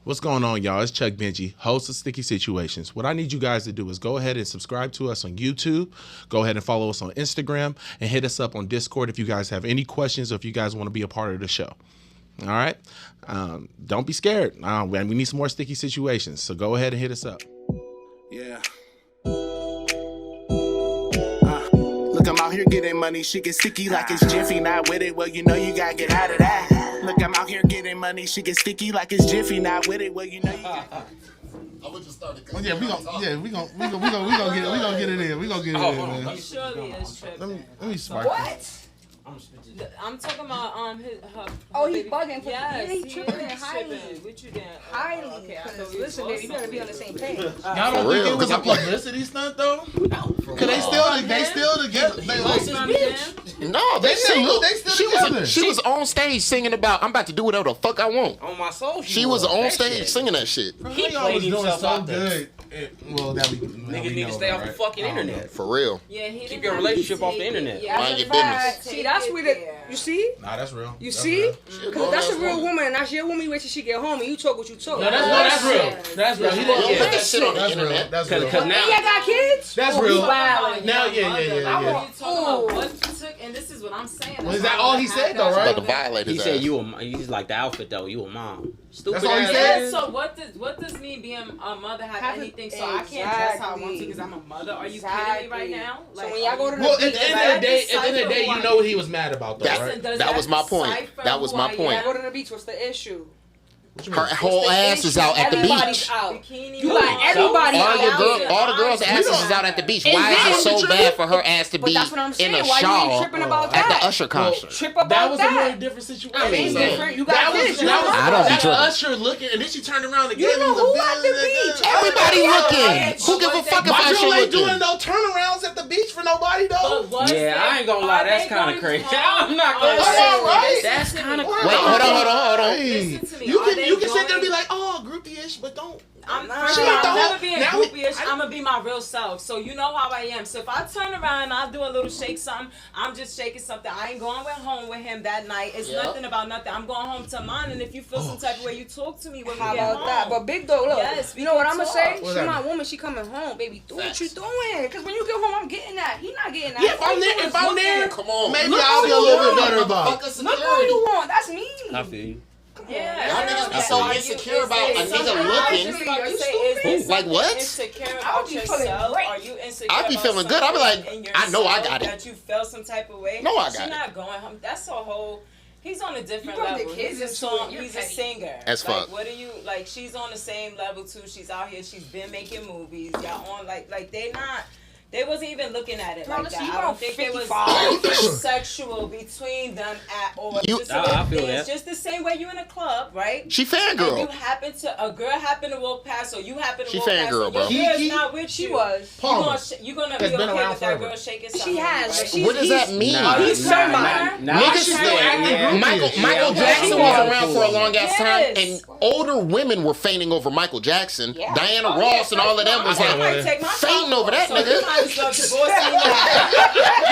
What's going on, y'all? It's Chuck Benji, host of Sticky Situations. What I need you guys to do is go ahead and subscribe to us on YouTube. Go ahead and follow us on Instagram and hit us up on Discord if you guys have any questions or if you guys want to be a part of the show. All right? Don't be scared. We need some more Sticky Situations, so go ahead and hit us up. Yeah. Look, I'm out here getting money. She get sticky like it's Jiffy. Not with it, well, you know you gotta get out of that. Look, I'm out here getting money. She get sticky like it's Jiffy. Not with it, well, you know you gotta. I would just start Well, yeah, we gonna get it in. We gonna get it in, man. He surely is tripping. Let me spark What? I'm talking about her. Oh, he's bugging. Yes, he's he tripping is highly. tripping. What you doing? Highly. Okay, I thought Because you listen, was baby, you gotta be on the same page. Y'all don't For think real, it was a 'cause I'm- publicity stunt though? Cause they still together. They Close like, from him? No, they still together. She was on stage singing about I'm about to do whatever the fuck I want. On my soul, She was on stage singing that shit. He y'all was played doing himself so out there. good. Well, that we Niggas need to stay off the fucking internet. For real. Yeah, he Keep didn't your have relationship to off the take internet. it. Yeah, Mind your Fact. business. See, that's where you see? Nah, that's real. You That's see? real. Because that's a real woman, and that's your woman. You wait till she get home, and you talk what you talk. No, that's real. That's real. He Don't didn't put that shit on the That's real. internet. That's real. Cause And now, y'all got kids? That's Oh, real. Wow. Now, yeah. What are you talking Ooh. about? What took? And this is what I'm saying. Well, is that all he said, though, right? About to violate he his said ass. he's like the outfit though. You a mom. Stupid That's all he ass. said? Yeah, so what does me being a mother have anything? So I can't dress how I want to because I'm a mother. Are you kidding me right now? So when y'all go to the Well, at beach, the end of the day, you know what he was mad about, though, right? That was my point. That was my point. y'all go to the beach, what's the issue? Her whole ass is out at the Everybody's beach. out. Bikini. You got everybody All the out. girls' asses is out at the beach. And Why then- is it so bad for her ass to But be that's what I'm in saying. a Why you ain't shawl tripping about at that? the Usher concert? Trip about That was a very that. different situation. I mean, different. You got That was, kids. that was, I don't be that tripping. Usher looking, and then she turned around and You gave him know the who bill. at the beach? Everybody looking. Who give a fuck if My Usher girl ain't doing looking? no turnarounds at the beach for nobody, though. Yeah, I ain't gonna lie. That's kind of crazy. I'm not gonna That's say all right. that's kind of Wait, hold on. Hey, Listen to me. you Are can they you can sit there and be doing- like, oh, groupie-ish, but don't. I'm She ain't the whole- never being now we- groupie-ish. I'm gonna be my real self. So you know how I am. So if I turn around and I do a little shake something, I'm just shaking something. I ain't going home with him that night. It's nothing about nothing. I'm going home to mine. And if you feel some type of way, you talk to me when How we get about home. that? But big though, look. Yes, you know what I'm gonna say? What's She that my mean? woman. She coming home, baby. Do what Facts. you doing? Cause when you get home, I'm getting that. He not getting that. Yeah, if I'm there, Come on. maybe Look I'll who be a you little bit want. better about it. Look who you want. That's me. I feel you. Yeah. Y'all niggas be so insecure about a nigga looking. Are you stupid? Like what? Insecure I would about be feeling yourself? great. Are you insecure? I be about feeling good. I be like, something in I know I yourself got it. That you felt some type of way. No, I got She's it. not going home. That's a whole. He's on a different You brought the level. kids He's a into song. it. You're He's a petty. singer. As like, fuck. What are you like? She's on the same level too. She's out here. She's been making movies. Y'all on like they not. They wasn't even looking at it Bro, like listen, that. you I don't about think it was 55. anything sexual between them at all. You- Just I feel it's that. just the same way you in a club, right? She And you fangirl. happen to a girl happen to walk past, or you happen to She walk past. fangirl, and bro. Your girl's Kiki? not with She you. was. Palmer. You're gonna Has be been okay around with that forever. girl shaking She something. has, right? but she's What does that mean? He's somebody. Niggas Michael Jackson was around for a long ass time, and older women were fainting over Michael Jackson. Yeah. Diana Ross and all of them was I like might take my fainting top over off, that so You nigga. might as well divorce me now.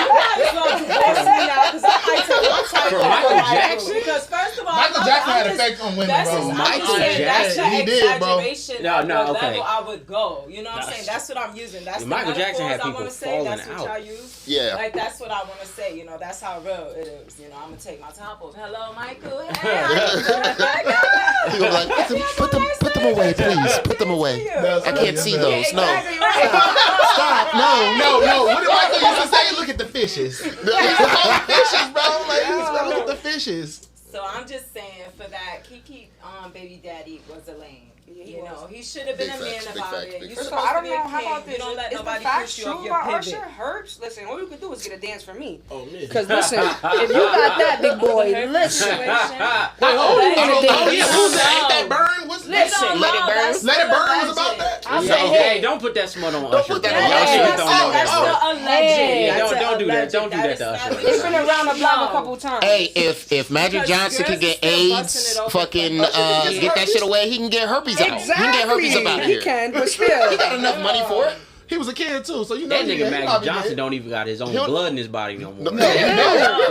You might as well divorce me now, because I might take my top For off. Michael Like, Jackson? Because first of all, Michael Jackson had an effect on women, that's bro. just, Michael I'm saying that's Jackson. your He did, bro. exaggeration No, of no, what okay. level I would go. You know what I'm That's- saying? That's what I'm using. That's the Michael Jackson had metaphors I people wanna say. falling That's what out. y'all use. Yeah. Like that's what I want to say. You know, that's how real it is. You know, I'm gonna take my top off. Hello, Michael. Hey, how you doing? He was like, put them away, please. Put them away. I can't see those. No. Stop. No. What did Michael used to say? Look at the fishes. Look at the fishes, bro. Like, look at the fishes. So I'm just saying for that, Kiki, baby daddy was a lame. Yeah, he You was. know, he should have been Big a man facts, big about facts, it. big You facts. First supposed of all, I to don't be a know how king. about this. You don't let Is the nobody facts push you true off your about pivot. Usher? Herbs? Listen, all you can do is get a dance for me. Oh, man. Because listen, if you got that big boy, listen. Wait, hold on. Oh, yeah, who's that? Ain't that burn? What's Listen, Let It Burn? that's Let It still Burn was alleged. about that? I Yo, say, hey, hey, don't put that smut on Don't Usher. put that bro. on Y'all Usher. shit don't know That's that. still alleged. Yeah, That's don't do that. alleged. Don't do that to is Usher. not- it's been around the block a No. couple times. Hey, if Magic Because Johnson girls can get is still busting AIDS, it open. fucking Usher can get that shit away, he can get herpes out. He can get herpes up out He here. can, but He still. got enough money for it. He was a kid too, so you know That nigga Magic Johnson don't even got his own blood in his body no more. No,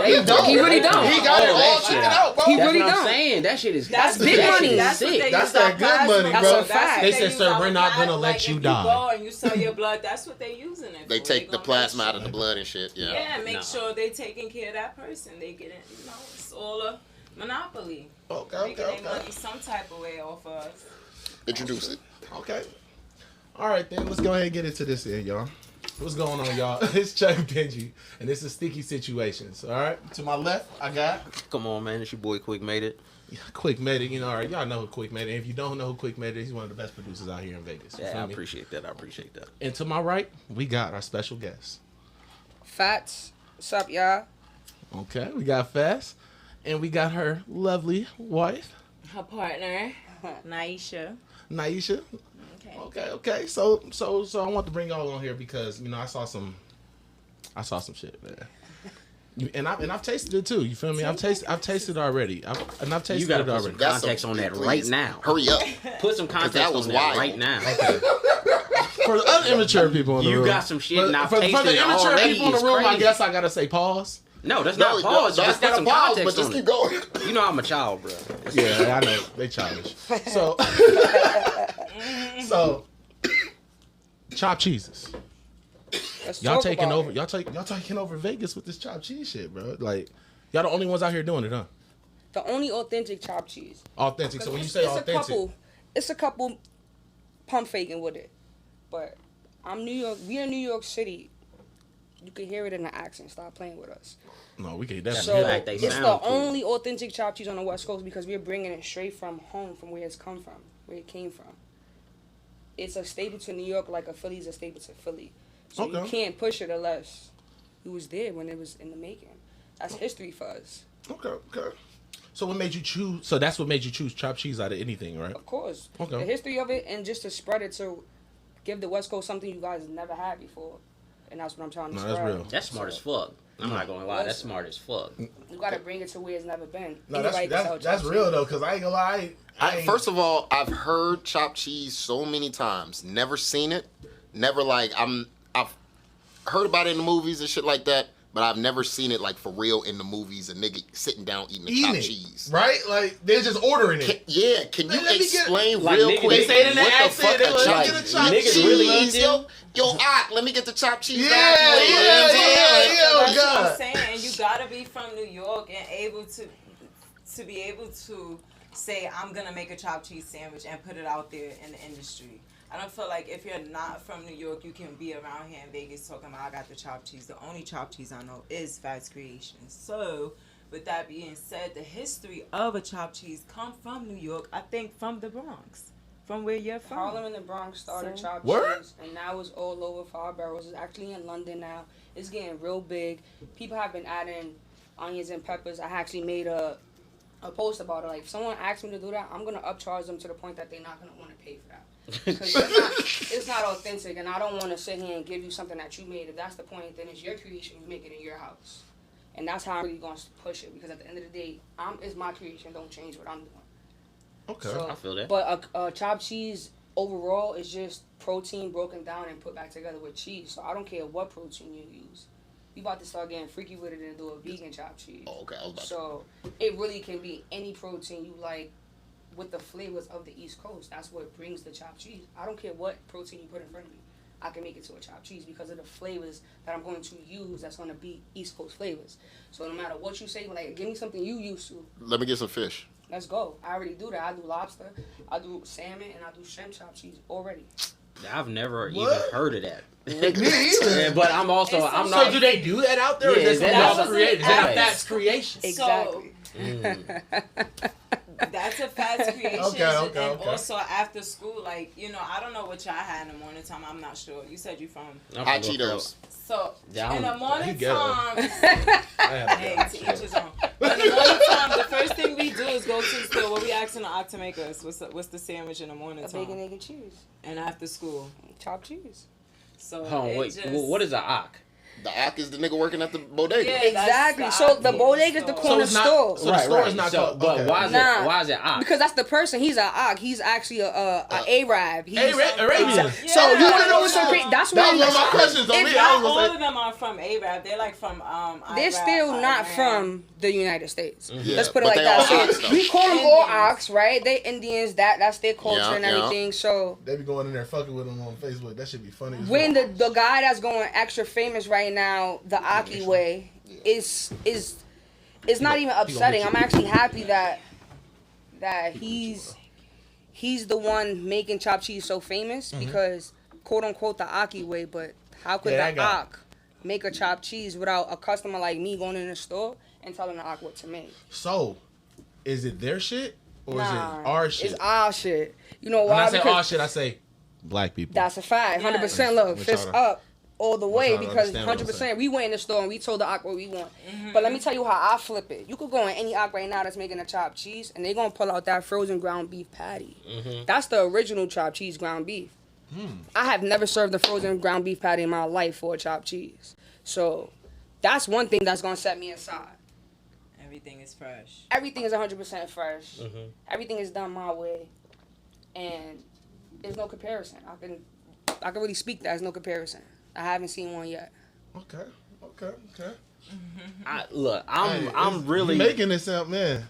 he don't. He really don't. He got it all figured out, bro. He That's really what I'm don't. saying. That shit is That's big money. That's sick. That's that good money, That's bro. a fact. They said, sir, we're not gonna let you die. You go and you sell your blood. That's what they using it for. They take the gonna plasma make out of the blood and shit. Yeah. Yeah, make sure they taking care of that person. They get it. You know, it's all a monopoly. Making their money some type of way off of us. Introduce it. Okay. All right, then. Let's go ahead and get into this here, y'all. What's going on, y'all? It's Chuck Benji, and this is Sticky Situations, all right? To my left, I got... Come on, man. It's your boy Quick made it. Quick made it, you know, all right, y'all know who Quick made it. If you don't know who Quick made it, he's one of the best producers out here in Vegas. You Yeah, feel I me? appreciate that. I appreciate that. And to my right, we got our special guest. Phatz. What's up, y'all? Okay, we got Phatz, and we got her lovely wife, Her partner, Naisha. Naisha. Okay. Okay. So I want to bring y'all on here because, you know, I saw some shit, man. And I've tasted it too. You feel me? I've tasted it already. I've tasted You gotta it put already. some context on that right now. Hurry up. Put some context that was on that wild. right now. For the other immature people in the room, You got some shit and I've for tasted the it immature already. people in the It's room, I crazy. guess I gotta say pause. No, that's not pause. That's Just put not a some pause, context but just on keep it. going. You know I'm a child, bro. Yeah, I know they childish. So, so chopped cheeses. Let's Y'all talk taking about over. it. Y'all taking over Vegas with this chopped cheese shit, bro. Like, y'all the only ones out here doing it, huh? The only authentic chopped cheese. Authentic. So when you say authentic, It's a couple pump faking with it, but I'm New York. We in New York City. You can hear it in the accent. Stop playing with us. no, we can't definitely. So hear like that. they it's sound the cool. only authentic chopped cheese on the West Coast because we're bringing it straight from home, from where it's come from, where it came from. It's a staple to New York like a Philly's a staple to Philly. So you Okay. can't push it unless you was there when it was in the making. That's history for us. Okay. So what made you choose? So that's what made you choose chopped cheese out of anything, right? Of course. Okay. The history of it and just to spread it to give the West Coast something you guys never had before. And that's what I'm trying to No, spread. that's real. That's smart as fuck. I'm not gonna lie. That's smart as fuck. You gotta bring it to where it's never been. No, Anybody can sell that's chopped real cheese. though, cause I ain't gonna lie. I ain't, First of all, I've heard chopped cheese so many times. Never seen it. Never I've heard about it in the movies and shit like that, but I've never seen it like for real in the movies. A nigga sitting down eating the chopped cheese. right? Like they're just ordering it. Can you Let me get- explain Like, real nigga, quick they say it in that what the accent, fuck they a like, chopped get a chopped Niggas cheese really is? eat Yo, let me get the chopped cheese. Yeah, out the way, you know what I'm saying? yeah. So Oh that's what I'm God. saying. You gotta be from New York and able to be able to say I'm gonna make a chopped cheese sandwich and put it out there in the industry. I don't feel like if you're not from New York, you can be around here in Vegas talking about I got the chopped cheese. The only chopped cheese I know is Phatz Creations. So, with that being said, the history of a chopped cheese come from New York. I think from the Bronx, from where you're from. Harlem and the Bronx started So- chopped Word? cheese, and now it's all over 5 boroughs. It's actually in London now. It's getting real big. People have been adding onions and peppers. I actually made a post about it. Like, if someone asks me to do that, I'm gonna upcharge them to the point that they're not gonna want to pay for that. Because it's not authentic, and I don't want to sit here and give you something that you made. If that's the point, then it's your creation. You make it in your house, and that's how I'm really going to push it. Because at the end of the day, it's my creation. Don't change what I'm doing. Okay. So, I feel that. But a chopped cheese overall is just protein broken down and put back together with cheese. So I don't care what protein you use. We about to start getting freaky with it and do a vegan chopped cheese. Oh, okay. I was about to- So it really can be any protein you like with the flavors of the East Coast. That's what brings the chopped cheese. I don't care what protein you put in front of me. I can make it to a chopped cheese because of the flavors that I'm going to use that's going to be East Coast flavors. So no matter what you say, like, give me something you used to. Let me get some fish. Let's go. I already do that. I do lobster, I do salmon, and I do shrimp chopped cheese already. I've never even What? heard of that. either. But I'm also It's I'm so not. do they do that out there? Yeah, is that y'all also created? Is that a Phatz creation? Exactly. That's a Phatz creation. Okay. And also after school, like, you know, I don't know what y'all had in the morning time. I'm not sure. You said you from. I'm Hot from Cheetos. So Yeah, in the morning ghetto. time, I hey, have to each his own. But in the morning time, the first thing we do is go to the store. What we asking the aunt to make us? What's the sandwich in the morning A bacon, time? egg, and cheese. And after school. Chopped cheese. So Hold on, it wait. just, What is a ock? The Ak is the nigga working at the bodega. Yeah, Exactly. that's So the bodega is the store. corner it's not- store. so the store is not So, called. but okay. why is Nah. it? Why is it ox? Because that's the person. He's a Ak. He's actually a Arab. He's, Arabian. Yeah. So you want to know what's so crazy? That's That when was one of my questions. On If me, Not I all was of gonna say. them are from Arab. They're like from they're Iraq, still not Iran. from the United States. Yeah, Let's put it but like they that. all Ox, So though. we call them all Indians. Ox, right? They Indians. That's their culture Yeah, and yeah. everything. So They be going in there fucking with them on Facebook. That should be funny. As when well. the guy that's going extra famous right now, the Aki way, is not even upsetting. I'm actually happy that he's the one making chopped cheese so famous because quote unquote the Aki way. But how could Yeah, the that guy. Ak make a chopped cheese without a customer like me going in the store and telling the Ak what to make? So, is it their shit or is Nah, it our shit? It's our shit. You know When why? I say Because our shit, I say black people. that's a fact. 100%. Look, Which fist y'all up all the way y'all because understand what I'm 100%. We went in the store and we told the Ak what we want. But let me tell you how I flip it. You could go in any Ak right now that's making a chopped cheese and they're going to pull out that frozen ground beef patty. That's the original chopped cheese ground beef. I have never served a frozen ground beef patty in my life for a chopped cheese. So that's one thing that's going to set me aside. Everything is fresh. Everything is 100% fresh. Everything is done my way. And there's no comparison. I can really speak that there's no comparison. I haven't seen one yet. Okay. I'm really making this up, man.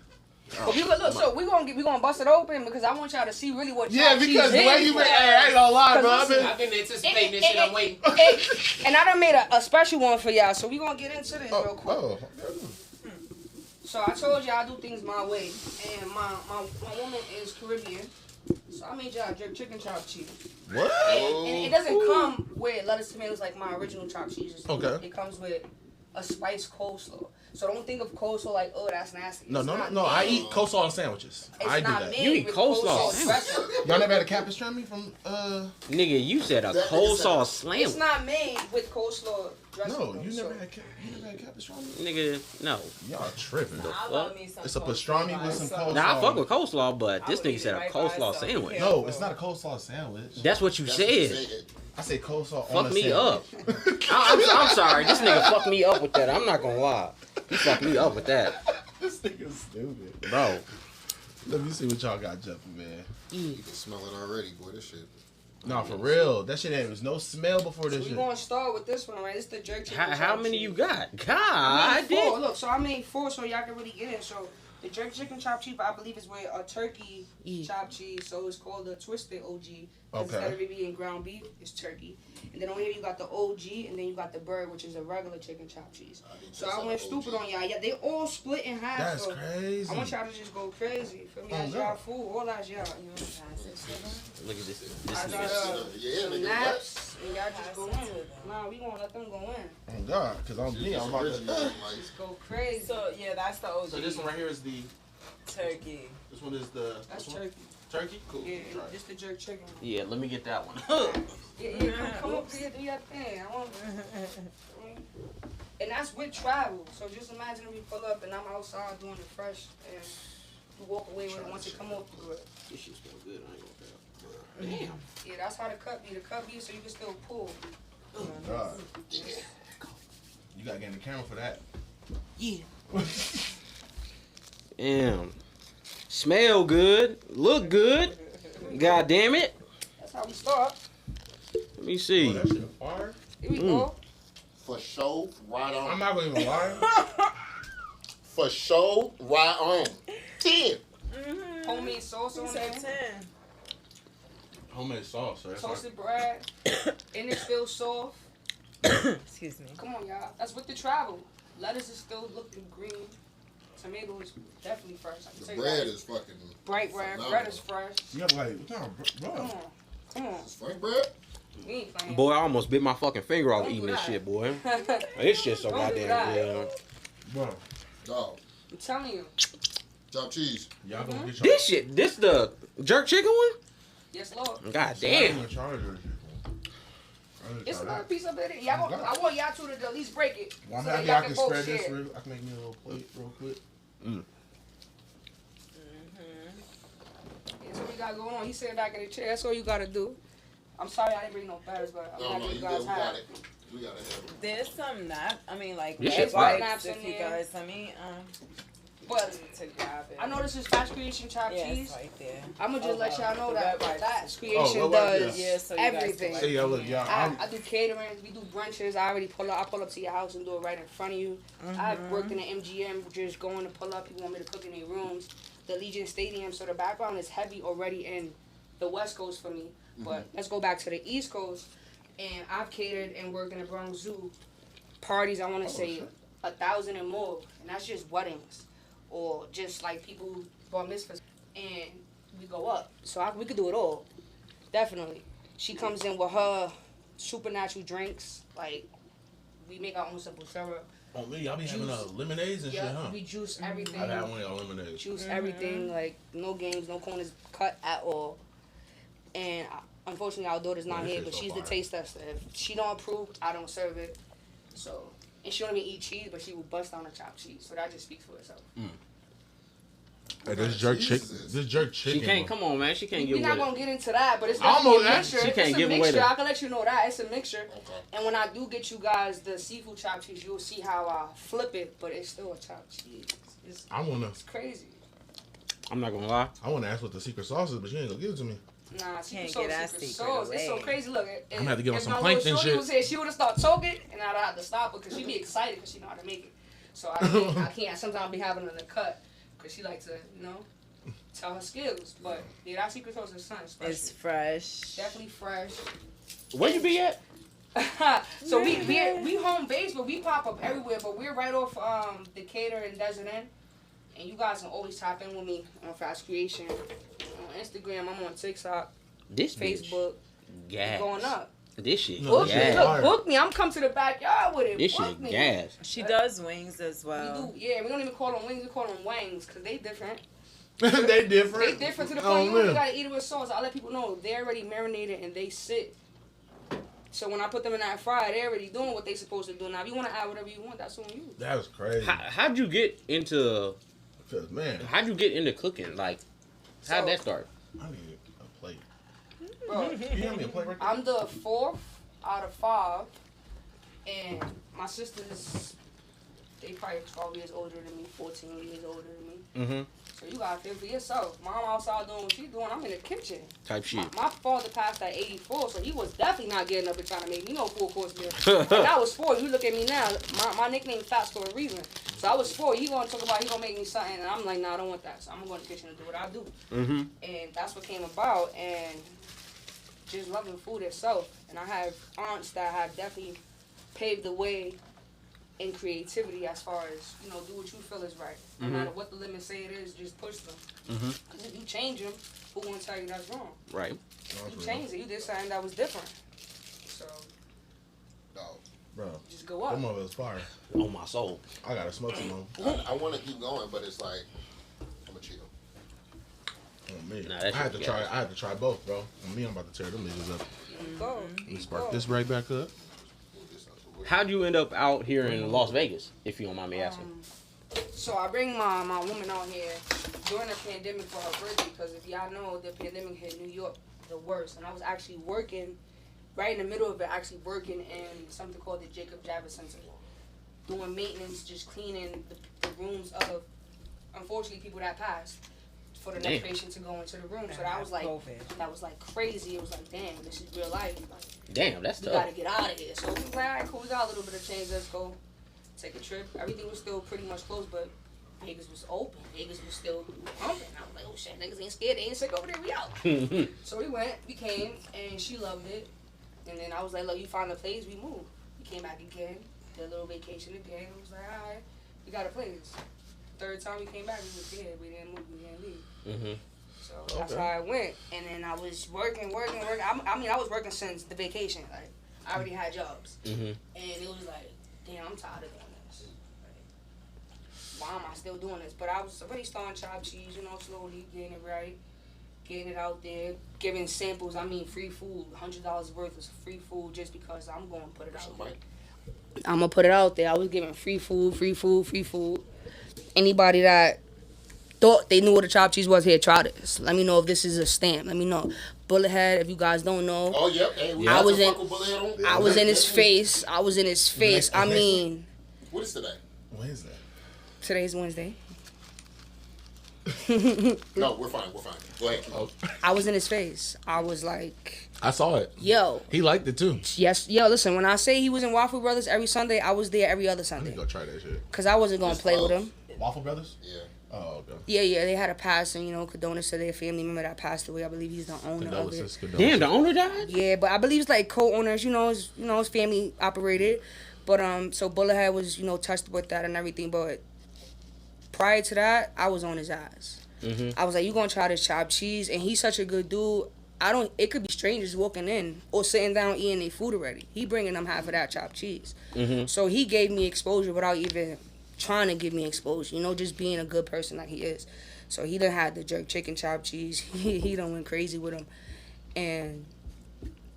But people, look, so we gonna bust it open because I want y'all to see really what Yeah, chopped because cheese the way is. you make, I ain't gonna lie, bro. I've been, I've been anticipating this shit. I'm waiting. And I done made a special one for y'all, so we gonna get into this real quick. oh, So I told y'all I do things my way, and my woman is Caribbean, so I made y'all jerk chicken chopped cheese. what? And it doesn't come with lettuce, tomatoes like my original chopped cheese. Okay. It comes with a spiced coleslaw. So don't think of coleslaw like, oh, that's nasty. No, It's no, not no. I made- eat coleslaw and sandwiches. It's I do not that. made You eat with coleslaw dressing. Y'all never had a cat pastrami from? Nigga, you said a That nigga coleslaw said- slam. It's not made with coleslaw dressing. No, though, you so- never had cat pastrami. Nigga, no. Y'all tripping. I love me some It's a coleslaw pastrami by with some itself. coleslaw. Nah, I fuck with coleslaw, but I this would nigga eat said it a right by coleslaw itself. sandwich. Yeah. No, it's not a coleslaw sandwich. That's what you That's what said. I say coleslaw on Fuck a me up. sandwich. I'm sorry. This nigga fucked me up with that. I'm not gonna lie. He fucked me up with that. This nigga's stupid. Bro. Let me see what y'all got jumping, man. You can smell it already, boy. This shit. No, for real. That shit ain't. There was no smell before So this we shit. gonna start with this one, right? It's the jerk chicken. How chopped many cheese. you got? I God made four. damn. Look, so I made 4 so y'all can really get it. So the jerk chicken chopped cheese, I believe, is with a turkey chopped cheese. So it's called the twisted OG. Okay. Instead of it being ground beef, it's turkey. And then on here you got the OG, and then you got the bird, which is a regular chicken chopped cheese. So I went stupid on y'all. Yeah, they all split in half. That's so crazy. I want y'all to just go crazy. Feel me? Oh, That's God. y'all food. All that's y'all. You know? Look at this. I This got nigga. Yeah, some nigga, naps, and y'all just go in. Nah, we gonna let them go in. Oh God, because I'm me. I'm about original. to. Like, Just go crazy. So yeah, that's the OG. So this one right here is the. turkey. This one is the. That's this one? turkey. Turkey. Cool. Yeah, Right. just the jerk chicken. Yeah, let me get that one. Yeah, come up here, do your thing. I want, and that's with travel. So just imagine if we pull up and I'm outside doing it fresh and you walk away with it once it come off the grill. This shit's still good. I ain't gonna tell. Damn. Yeah, that's how the cut be. The cut be so you can still pull. Oh God. You gotta get in the camera for that. Yeah. Damn. Smell good. Look good. God damn it. That's how we start. Let me see. Oh, that shit fire. Here we go. for sure, right on. I'm not gonna even lie. For sure, right on. 10. Homemade sauce on there. 10. Homemade sauce, so that's Toasted bread. And it's still soft. Excuse me. Come on, y'all. That's with the travel. Lettuce is still looking green. Tomato is definitely fresh. I can The tell you bread that. is fucking. Bright red. phenomenal. Bread is fresh. You got like, what kind of Come bro? on. Come on. It's Frank bread? We ain't playing. Boy, I almost bit my fucking finger off Don't eating do this that. shit, boy. This shit so Don't do goddamn that. good. Bro, Dog. I'm telling you. Chopped cheese. y'all gonna get your. This shit, this the jerk chicken one? Yes, Lord. God Y'all damn. gonna try this. It's another piece of it. Y'all want, I want y'all two to at least break it. Well, I'm so that happy y'all I can both spread this. share. I can make me a little plate real quick. That's what we got going on. He sitting back in the chair. That's all you gotta do. I'm sorry I didn't bring no batters, but I'm No, happy no, you you guys good. We have got it. it. We gotta have There's some like This wet shit's fire. wipes Naps if in you there. guys, I mean, But to grab it. I know this is Phatz Creation chopped Yeah, cheese. it's right there. I'm gonna just let y'all know The that wet wipes. Phatz Creation what wipes? does Yeah, so you guys can everything. wipe Hey, yo, look, y'all. I do catering. We do brunches. I pull up to your house and do it right in front of you. I've worked in the MGM, just going to pull up. People want me to cook in their rooms. The Legion Stadium, so the background is heavy already in the West Coast for me. But let's go back to the East Coast. And I've catered and worked in the Bronx Zoo. Parties, I want to say 1,000 and more. And that's just weddings. Or just like people bar mitzvahs. And we go up. So we could do it all. Definitely. She comes in with her supernatural drinks. Like, we make our own simple syrup. On me, y'all be having lemonades and shit, Yeah, huh? we juice everything. I've had one of y'all lemonades. Juice everything. Like, no games, no corners cut at all. And unfortunately, our daughter's not this here, shit's but so she's the fire. taste tester. If she don't approve, I don't serve it. So, and she don't even eat cheese, but she will bust down a chopped cheese. So that just speaks for itself. Hey, this jerk chicken. She can't. Come on, man. She can't We're give not away. gonna get into that, but it's I'm definitely on a that. mixture. She can't It's a give away mixture. the- I can let you know that it's a mixture. And when I do get you guys the seafood chopped cheese, you'll see how I flip it, but it's still a chopped cheese. It's I wanna crazy. I'm not gonna lie. ask what the secret sauce is, but you ain't gonna give it to me. Nah, secret Can't sauce, get that secret secret sauce. It's so away. crazy. Look, I'm gonna have to give her if some my plankton little shorty shit. was here, she would have started talking, and I'd have to stop her because she'd be excited because she know how to make it. So I can't. Sometimes be having her in the cut because she like to, tell her skills. But yeah, that secret sauce is something special. It's fresh. Definitely fresh. Where you be at? So we home base, but we pop up everywhere. But we're right off Decatur and Desert Inn. And you guys can always tap in with me on Phatz Creation. On Instagram, I'm on TikTok, This bitch. Facebook. Gas. Going up. This shit. No, Book this me, shit gas. fire. book me. I'm come to the backyard with it. This Book shit me. gas. She does wings as We well. do, yeah. We don't even call them wings. We call them wangs because they different. They different. They different to the Oh, point you only man. gotta eat it with sauce. I let people know they're already marinated and they sit. So when I put them in that fryer, they're already doing what they supposed to do. Now, if you want to add whatever you want, that's on you. That was crazy. How'd you get into? Cause man, How'd you get into cooking? Like, how'd So- that start? I need a plate. Bro, You got me a plate right there? I'm the 4th out of 5, and my sisters, they probably 12 years older than me, 14 years older than me. Mm-hmm. So you gotta feel for yourself. Mom outside doing what she doing. I'm in the kitchen. Type shit. My father passed at 84, so he was definitely not getting up and trying to make me no full course meal. And I was 4. You look at me now. My nickname Phatz for a reason. So I was 4. He gonna talk about he gonna make me something, and I'm like, nah, I don't want that. So I'm gonna go in the kitchen and do what I do. Mm-hmm. And that's what came about. And just loving food itself. And I have aunts that have definitely paved the way in creativity as far as, do what you feel is right. No matter what the limits say it is, just push them. Mhm. Because if you change them, who gonna tell you that's wrong? Right. You changed it. You did something that was different. So Dog. Bro, just go up. them motherfuckers fire. On my soul. I gotta smoke some more. I want to keep going, but it's like I'm a chill. On me. Nah, I that had shit to try. gas. I had to try both, bro. On me, I'm about to tear them niggas up. Go. Let me spark this right back up. How'd you end up out here in Las Vegas, if you don't mind me asking? So I bring my woman out here during the pandemic for her birthday because if y'all know, the pandemic hit New York the worst. And I was actually working, right in the middle of it, actually working in something called the Jacob Javits Center. Doing maintenance, just cleaning the rooms of, unfortunately, people that passed for the next Damn. patient to go into the room. So that was like, crazy. It was like, damn, this is real life. Like, Damn, that's we tough. gotta get out of here. So we was like, all right, cool. We got a little bit of change. Let's go take a trip. Everything was still pretty much closed, but Vegas was open. Vegas was still pumping. I was like, oh shit, niggas ain't scared. They ain't sick over there. We out. So we went. We came, and she loved it. And then I was like, look, you find a place, we moved. We came back again, did a little vacation again. I was like, all right, we got a place. Third time we came back, we was dead. We didn't move. We didn't leave. Mm-hmm. So that's how I went. And then I was working. I was working since the vacation. Like, I already had jobs. Mm-hmm. And it was like, damn, I'm tired of doing this. Like, why am I still doing this? But I was already starting chopped cheese, slowly getting it right, getting it out there, giving samples. I mean, free food, $100 worth of free food just because I'm going to put it out there. I'm going to put it out there. I was giving free food. Anybody that thought they knew what a chopped cheese was. Here, try this. Let me know if this is a stamp. Let me know. Bullethead, if you guys don't know. Oh, yep. Hey, we I got was to in- fuck with Bullethead on- I was in his face. I was in his face. I mean, What is today? Wednesday. today's Wednesday. No, we're fine. Go ahead. I was in his face. I was like, I saw it. yo. He liked it too. Yes, yo, listen, when I say he was in Waffle Brothers every Sunday, I was there every other I Sunday. need to go try that shit. Because I wasn't going to play with him. Waffle Brothers? Yeah. Oh, okay. Yeah, they had a passing, condolences to their family member that passed away. I believe he's the owner of it. Damn, the owner died? Yeah, but I believe it's like co-owners, his family operated. But, so Bullethead was, touched with that and everything. But prior to that, I was on his ass. Mm-hmm. I was like, you gonna try this chopped cheese? And he's such a good dude. It could be strangers walking in or sitting down eating their food already. He bringing them half of that chopped cheese. Mm-hmm. So he gave me exposure without even trying to give me exposure, just being a good person like he is. So he done had the jerk chicken chopped cheese. He done went crazy with him. And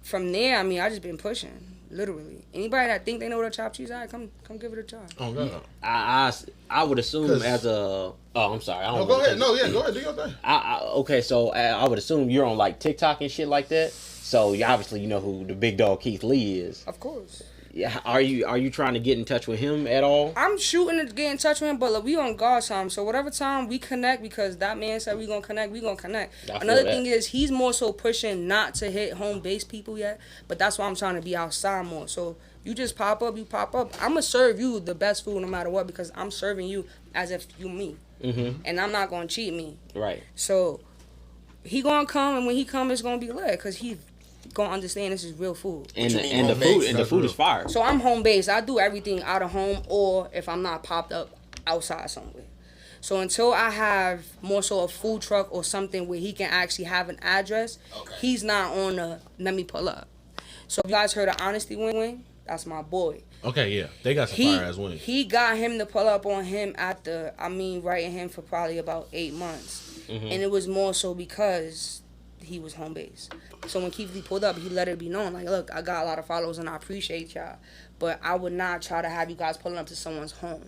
from there, I mean, I just been pushing. Literally, anybody that think they know what a chopped cheese is, come give it a try. Oh, God. I would assume 'Cause- as a... Oh, I'm sorry. I don't No, wanna go ahead. take- No, yeah, go ahead. Do your thing. Okay, so I would assume you're on like TikTok and shit like that. So you obviously know who the big dog Keith Lee is. Of course. Yeah, are you trying to get in touch with him at all? I'm shooting to get in touch with him, but look, we on God's time. So whatever time we connect, because that man said we gonna connect, we gonna connect. I feel Another that. thing is he's more so pushing not to hit home base people yet, but that's why I'm trying to be outside more. So you just pop up, I'm gonna serve you the best food no matter what, because I'm serving you as if you me, and I'm not gonna cheat me. Right. So he gonna come, and when he come, it's gonna be lit, cause he gonna understand this is real food. And you the, mean and the home food base? and the food is fire. So I'm home based. I do everything out of home, or if I'm not popped up outside somewhere. So until I have more so a food truck or something where he can actually have an address, Okay. he's not on the let me pull up. So if you guys heard of Honesty Wing, that's my boy. Okay, yeah. They got some fire ass wings. He got him to pull up on him writing him for probably about 8 months. And it was more so because he was home base. So when Keith Lee pulled up, he let it be known, like, look, I got a lot of followers and I appreciate y'all, but I would not try to have you guys pulling up to someone's home.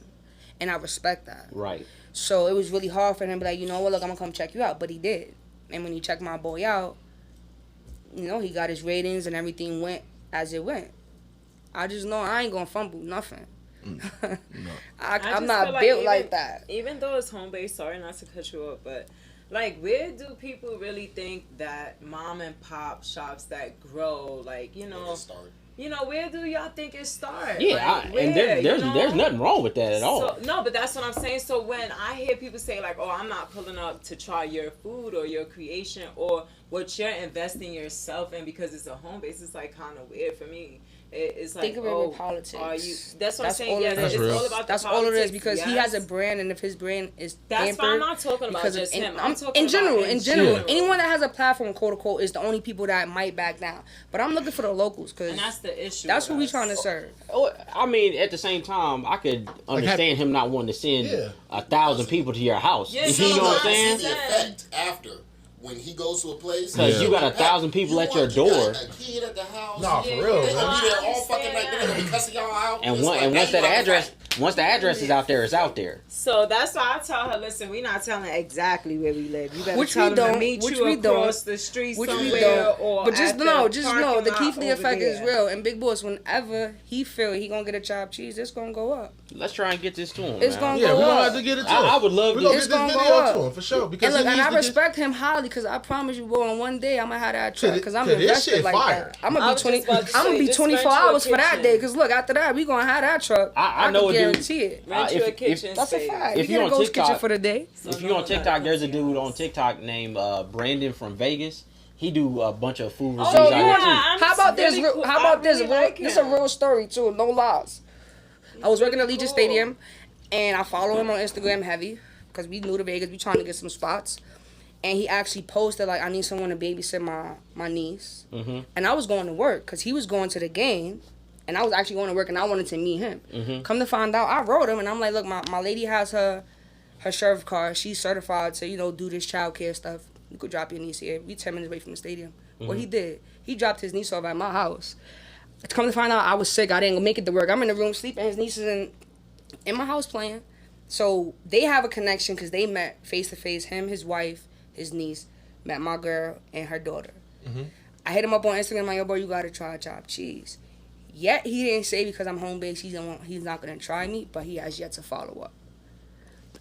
And I respect that. Right. So it was really hard for him to be like, you know what, look, I'm going to come check you out. But he did. And when he checked my boy out, he got his ratings and everything went as it went. I just know I ain't going to fumble nothing. I'm just not feel like built even- like that. Even though it's home based, sorry not to cut you off, but like, where do people really think that mom and pop shops that grow, like, Start. where do y'all think it starts? Yeah, Like, and where, there's nothing wrong with that at all. So, no, but that's what I'm saying. So when I hear people say like, "Oh, I'm not pulling up to try your food or your creation or what you're investing yourself in because it's a home base," it's like kind of weird for me. It's like, Think of it with politics. Are you? That's what I'm That's saying. all Yes, it is. it's That's all about That's the all it is, politics, because he yes. has a brand, and if his brand is That's why I'm hampered not talking about because of- just him. in- I'm talking in general, about in general, anyone that has a platform, quote unquote, is the only people that might back down. But I'm looking for the locals, because And that's the issue. that's with who we us. trying to serve. I mean, at the same time, I could understand him not wanting to send 1,000 people to your house. Yeah, You know what I'm saying? The effect after when he goes to a place. Because you got 1,000 people at your door. A kid at the house. Nah, for real, They man. gonna be there all fucking night. They're gonna be cussing y'all out. And It's once like, that hey, you address, motherfucker. once the address is out there, it's out there. So that's why I tell her, listen, we're not telling exactly where we live. You better Which tell we them to don't, meet which you we don't, across the street which we somewhere, don't. or But just at know, the parking the lot Keith Lee over effect is there. real. And Big Boss, whenever he feel he gonna get a chopped cheese, it's gonna go up. Let's try and get this to him. It's man. gonna Yeah, go we're gonna up. have to get it to I him. would love We're to- gonna It's get gonna this go video to up. him for sure. Because And look, he and needs I to respect him highly, because I promise you, boy, on one day I'm gonna have that truck, because I'm Cause this invested shit like fire. that. I'm I gonna was be 20. just about to I'm gonna say, be just 24 rent you a hours for that kitchen. day, because look, after that we gonna have that truck. I know can a dude- guarantee it. Rent you a if- kitchen That's a space. fact. If We you get a on ghost TikTok- kitchen for the day. So If no you on one TikTok, got there's a fancy dude house. on TikTok named Brandon from Vegas. He do a bunch of food reviews So out you here wanna? too. I'm How about this? really cool. How about I this? really like This is a him. real story too. No lies. I was working at really Legion cool. Stadium, and I follow him on Instagram heavy, because we new to Vegas. We trying to get some spots. And he actually posted, like, I need someone to babysit my niece. Mm-hmm. And I was going to work, because he was going to the game. And I was actually going to work, and I wanted to meet him. Mm-hmm. Come to find out, I wrote him, and I'm like, look, my lady has her sheriff card. She's certified to, do this child care stuff. You could drop your niece here. We 10 minutes away from the stadium. What he did, he dropped his niece off at my house. Come to find out, I was sick. I didn't make it to work. I'm in the room sleeping. His niece is in my house playing. So they have a connection because they met face to face. Him, his wife, his niece met my girl and her daughter. I hit him up on Instagram like, yo, bro, you gotta try chopped cheese. Yet he didn't say because I'm home based he's not gonna try me, but he has yet to follow up.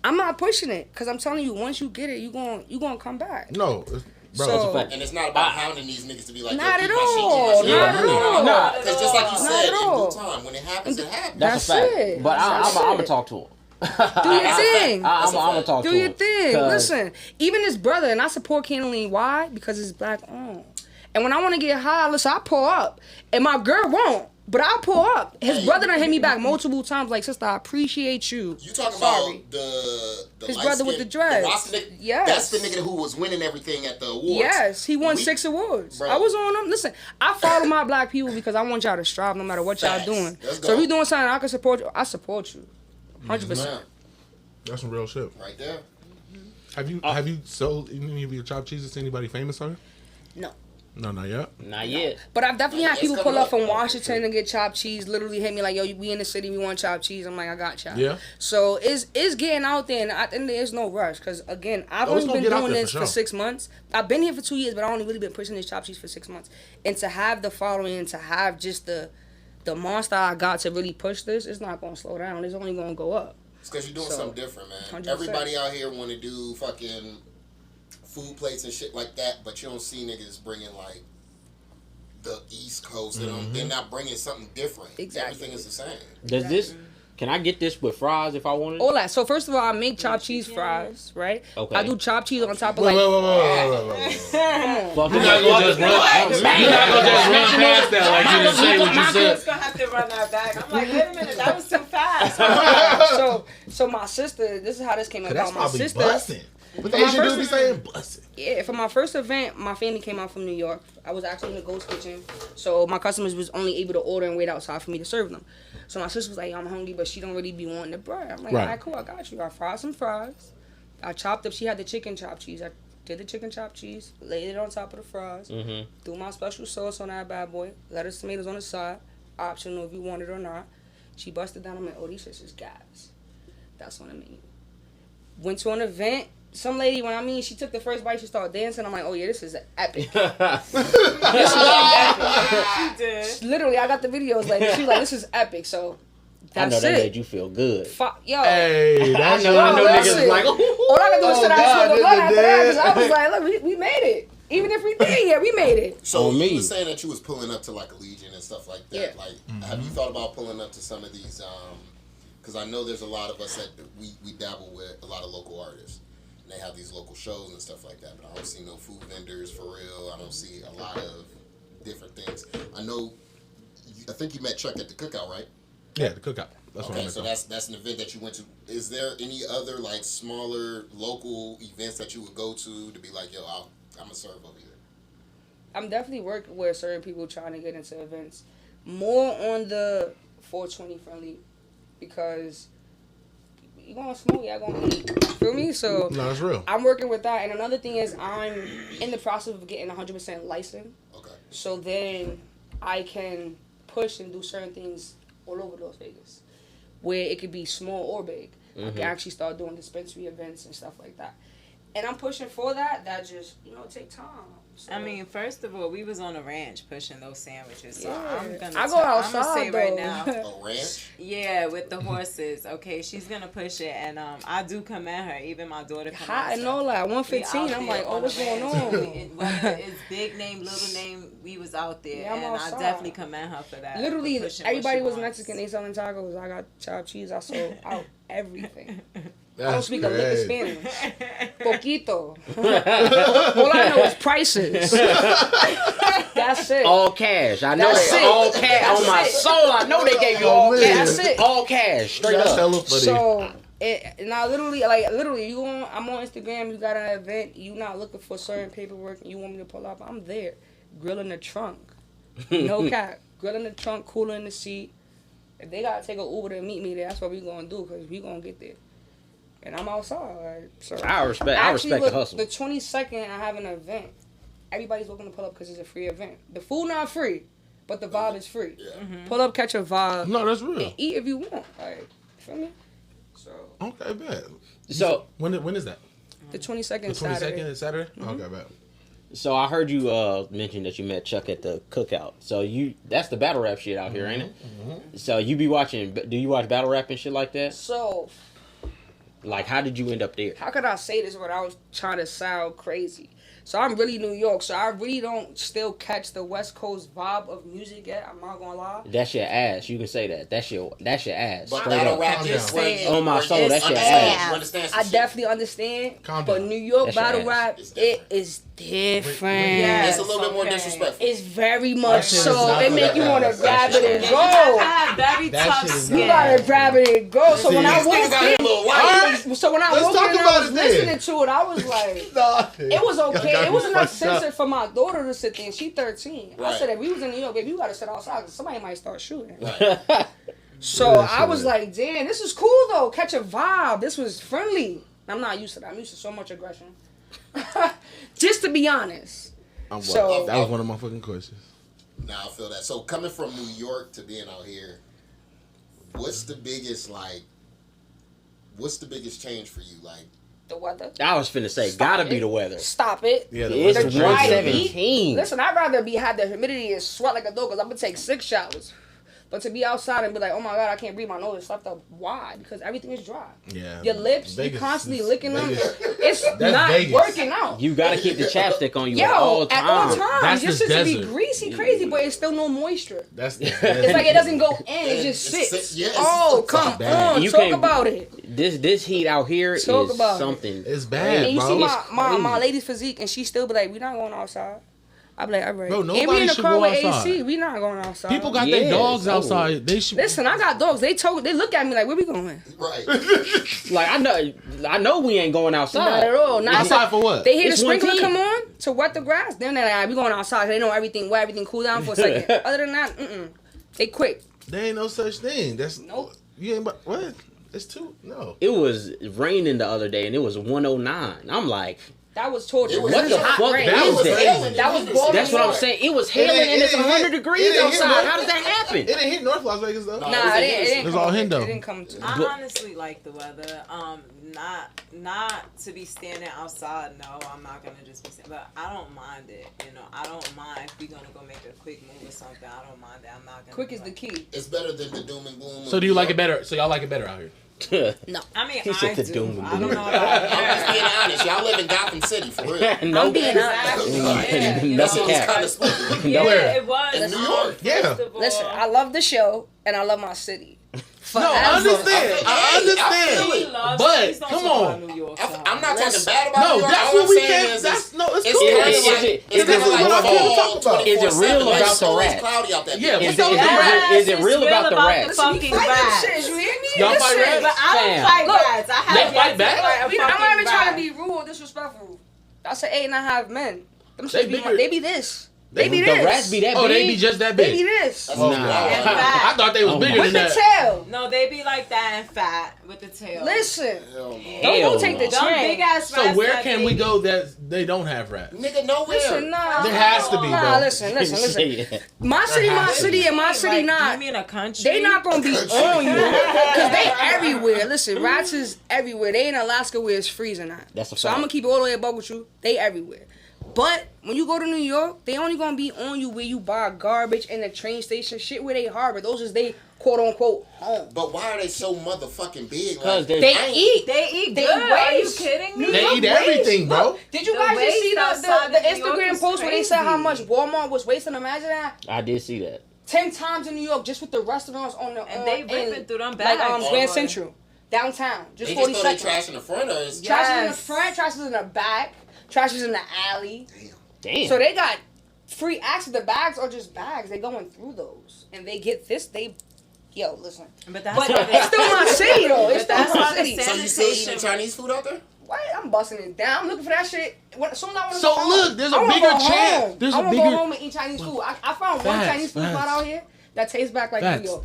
I'm not pushing it because I'm telling you, once you get it, you gonna come back. No, bro, So- it's a fact. And it's not about hounding these niggas to be like, Not yo, at keep my shit, all. keep my Not shit. at all. Nah, because just like you Not said, at all. in due time, when it happens, it happens. That's That's a fact. it. But That's I'm gonna it. talk to him. Do your thing. I'm gonna talk to Do him. your thing. 'Cause- Listen, even his brother, and I support Candid. Why? Because it's black owned. And when I want to get high, listen, I pull up. And my girl won't. But I'll pull up. His brother done hit me back multiple times like, sister, I appreciate you. You talking Sorry. about the His light brother with skin- the dreads. Rasta nigga? Yes. That's the nigga who was winning everything at the awards. Yes, he won We- 6 awards. Bro. I was on them. Listen, I follow my black people because I want y'all to strive no matter what Facts. y'all doing. Let's So go. if you doing something I can support you, I support you. 100%. Man, That's some real shit. right there. Have you sold any of your chopped cheeses to anybody famous on it? No. No, not yet. Not yet. But I've definitely had It's people coming pull up up. from Washington and get chopped cheese. Literally hit me like, yo, we in the city, we want chopped cheese. I'm like, I got y'all. Yeah. So it's getting out there, and I think there's no rush. Because, again, I've Oh, it's only gonna been get out doing there this for for sure. 6 months. I've been here for 2 years, but I've only really been pushing this chopped cheese for 6 months. And to have the following and to have just the monster I got to really push this, it's not going to slow down. It's only going to go up. It's because you're doing So, something different, man. 100%. Everybody out here want to do fucking food plates and shit like that, but you don't see niggas bringing like the East Coast. They're not bringing something different. Exactly. Everything is the same. Does this? Can I get this with fries if I wanted? All that. So first of all, I make chopped cheese fries, right? Okay. I do chopped cheese on top of Wait. Fuck You're not gonna just run past that like you didn't say what you I'm said. just gonna have to run that back. I'm like, wait a minute, that was too fast. So my sister, this is how this came That's about. My probably sister, busting. What the my Asian dude first be saying? Busting. yeah, for my first event, my family came out from New York. I was actually in the ghost kitchen, so my customers was only able to order and wait outside for me to serve them. So my sister was like, I'm hungry, but she don't really be wanting the bread. I'm like, Right. all right, cool, I got you. I fried some fries. I chopped up, she had the chicken chopped cheese. I did the chicken chopped cheese, laid it on top of the fries, threw my special sauce on that bad boy, lettuce, tomatoes on the side, optional if you want it or not. She busted down, I'm like, oh, these shits is gas. That's what I mean. Went to an event. Some lady, she took the first bite, she started dancing. I'm like, oh yeah, this is epic. She did. Literally, I got the videos later. She like, this is epic. So I know that's that it. made you feel good. Yo, Hey, that's I know that's niggas it. like, all I can do is sit down and God, smoke a blunt this after is that because I dead. was like, look, we made it. Even if we did, yeah, we made it. So On you me. were saying that you was pulling up to like a Legion and stuff like that. Yeah. Like, have you thought about pulling up to some of these? Because I know there's a lot of us that we dabble with a lot of local artists. And they have these local shows and stuff like that. But I don't see no food vendors for real. I don't see a lot of different things. I think you met Chuck at the cookout, right? Yeah, the cookout. That's what Okay, I'm so saying. that's an event that you went to. Is there any other like smaller local events that you would go to be like, yo, I'm gonna serve over here? I'm definitely working with certain people trying to get into events. More on the 420 friendly because you gonna smoke, y'all gonna eat. Feel me? So No, that's real. I'm working with that. And another thing is I'm in the process of getting 100% licensed. Okay. So then I can push and do certain things all over Las Vegas, where it could be small or big. I can actually start doing dispensary events and stuff like that. And I'm pushing for that. That just, take time. So, I mean, first of all, we was on a ranch pushing those sandwiches. So Yeah. I'm gonna I go I'm outside, gonna say right though. now. A ranch? Yeah, with the horses. Okay, she's gonna push it, and I do commend her. Even my daughter. hot and commends all her. that. We 115. out I'm there like, oh, on what's the going ranch. on? Whether it's big name, little name, we was out there, Yeah, I'm and outside. I definitely commend her for that. Literally, for pushing what everybody she was wants. Mexican. They selling tacos. I got chopped cheese. I sold out everything. I don't That's speak a lick of crazy. Spanish. Poquito. All I know is prices. That's it. all cash. I know That's they it. all cash. That's On my it. soul, I know they gave you all man. cash. That's it. All cash. Straight That's up. hella funny. So, now literally, I'm on Instagram, you got an event, you not looking for certain paperwork, and you want me to pull up, I'm there. Grill in the trunk. No cap. Grill in the trunk, cooler in the seat. If they gotta take an Uber to meet me there, that's what we gonna do, because we gonna get there. And I'm outside. So I respect actually, the look, hustle. The 22nd, I have an event. Everybody's looking to pull up because it's a free event. The food not free, but the vibe is free. Yeah. Pull up, catch a vibe, No, that's real. and eat if you want. Like, feel me? So Okay, bet. So When is that? the 22nd. The 22nd Saturday. is Saturday? Okay, bet. So I heard you mention that you met Chuck at the cookout. So that's the battle rap shit out here, ain't it? Mm-hmm. So you be watching? Do you watch battle rap and shit like that? So Like, how did you end up there? how could I say this without trying to sound crazy? So I'm really New York, so I really don't still catch the West Coast vibe of music yet. I'm not gonna lie. That's your ass. You can say that. That's your ass. But Straight battle up. rap Calm is down. where you On my soul, that's your understand- ass. you understand some I shit. definitely understand, Calm but down. New York That's your battle ass. rap, It's it different. is different. Yeah. It's a little bit more Okay. disrespectful. It's very much shit is so. not It for make that you want to ass. grab That it shit and is You go. have very That tough shit is skin. You gotta grab it and go. So when I These niggas walked out here a in, little white. Alright. so when I Let's walked talk in and about I was it then. listening to it, I was like, it was okay. It was enough censored for my daughter to sit there. She 13. I Right. said, if we was in New York, baby, you gotta sit outside because somebody might start shooting. Right. So Yeah, I shit was is. like, damn, this is cool though. Catch a vibe. This was friendly. I'm not used to that. I'm used to so much aggression. Just to be honest. So- That was one of my fucking questions. Nah, I feel that. So coming from New York to being out here, what's the biggest change for you? Like, The weather. I was finna say, Stop gotta it. be the weather. Stop it. Yeah, It's weather dry changed. heat. 117. Listen, I'd rather have the humidity and sweat like a dog because I'm gonna take 6 showers. But to be outside and be like, oh my god, I can't breathe, my nose is stuffed up. Why? Because everything is dry. Yeah. Your lips, Vegas you constantly is- licking them. Vegas. It's That's not Vegas. working out. You gotta keep the chapstick on you Yo, at all at all times. times. That's Your the shit should be desert. greasy, crazy, but it's still no moisture. That's It's like it doesn't go in, it just It sits. sits- yeah, Oh, it's come bad. on, You talk can't- about it. This heat out here Talk is about it. something. It's bad, And you see bro. my lady's physique, and she still be like, we not going outside. I be like, all right. Bro, And we nobody in the should car go with outside. AC, we not going outside. People got Yeah, their dogs so- outside. They should. Listen, I got dogs. They look at me like, where we going? right. Like I know we ain't going outside. Not at all. Not Outside for what? They hear the It's one sprinkler team. come on to wet the grass. Then they're like, all right, we going outside. They know everything, wet everything cool down for a second. Other than that, they quick. There ain't no such thing. That's Nope. You ain't. What? It's too. No. It was raining the other day and it was 109. I'm like, That was torture. It was- This what is the hot fuck rain. that It is was that? hailing. That was boiling that's what I'm water. saying. It was hailing and it's 100 degrees outside. How does that happen? It didn't hit North Las Vegas though. Nah, Nah, it didn't It was come all to- Hendo. It didn't come to. I But- honestly like the weather. Not to be standing outside. No, I'm not gonna just be standing. But I don't mind it. You know, I don't mind if we're gonna go make a quick move or something. I don't mind that. I'm not gonna. Quick be is the like- key. It's better than the doom and gloom. So do you like it better? So y'all like it better out here? I mean, He said I the do. doom and I don't gloom. know about I'm just being honest. Y'all live in Gotham City for real. No, I'm being Exactly. honest. Yeah, you That's know, a cap. Kind of spooky. Yeah, Where? it was. In New York. Yeah. First of all, Listen, I love the show and I love my city. No, I understand. I understand. He loves But, please don't come talk on. about New York, I'm not talking Listen. bad about No, New York. that's All what I'm we saying can't. is That's no. It's it's cool. kind of Is like it- it's is kind it of like real about- fall Is it 24/7. real about It's the always rat? cloudy out there. Yeah, Is what's it- up with is the it- rat? is it real about the rats? The fucking Fight them rats. shits, you hear me? Y'all Listen, fight rats? But I Fam. don't fight Look, rats. I have they yet fight to back? fight a I'm not fucking even trying rat. to be rude or disrespectful. That's an 8.5 men. Them They shits be bigger. they be this. They- They be The this. rats be that Oh, big. they be just that They be big. this. That's Nah. wild. I thought they was Oh, bigger With than the that. tail. No, they be like that and fat with the tail. Listen. Hell no. Don't take the no. Them chance. big ass So rats where that can they we be- go that they don't have rats? Nigga, nowhere. Listen, nah. There has to be, Nah, bro. listen. Yeah. My city, There my has to city, be. and my city Like, not. You mean a country? They not gonna be on you because they everywhere. Listen, rats is everywhere. They in Alaska where it's freezing at. That's a So I'm fact. gonna keep it all the way above with you. They everywhere. But when you go to New York, they only gonna be on you where you buy garbage in the train station, shit where they harbor. Those is they quote unquote home. But why are they so motherfucking big? Because Like, there's- I ain't- eat. They eat They good. Are you waste. kidding me? New They York eat everything, waste. bro. Look, did you The guys just see waste the outside of New York Instagram is post where they said how crazy. much Walmart was wasting? Imagine that. I did see that. 10 times in New York just with the restaurants on the And they ripping in, through them like bags. Grand boy. Central downtown just They 40 just throw their seconds. trash in the front or is Trash is in the Yes. front, trash is in the back, trash is in the alley. Damn. So they got free access. The bags are just bags. They going through those and they get this. Yo, listen. But that's But why it's still my city though. It's But that's still my why the city. So you still eating Sanitation- Chinese food out there? What? I'm busting it down. I'm looking for that shit. As soon as I want to So go home, look, there's a I wanna bigger go chance- home. there's I a want to bigger- go home and eat Chinese food. I found one Facts, Chinese food spot facts. out here that tastes back like Facts. New York.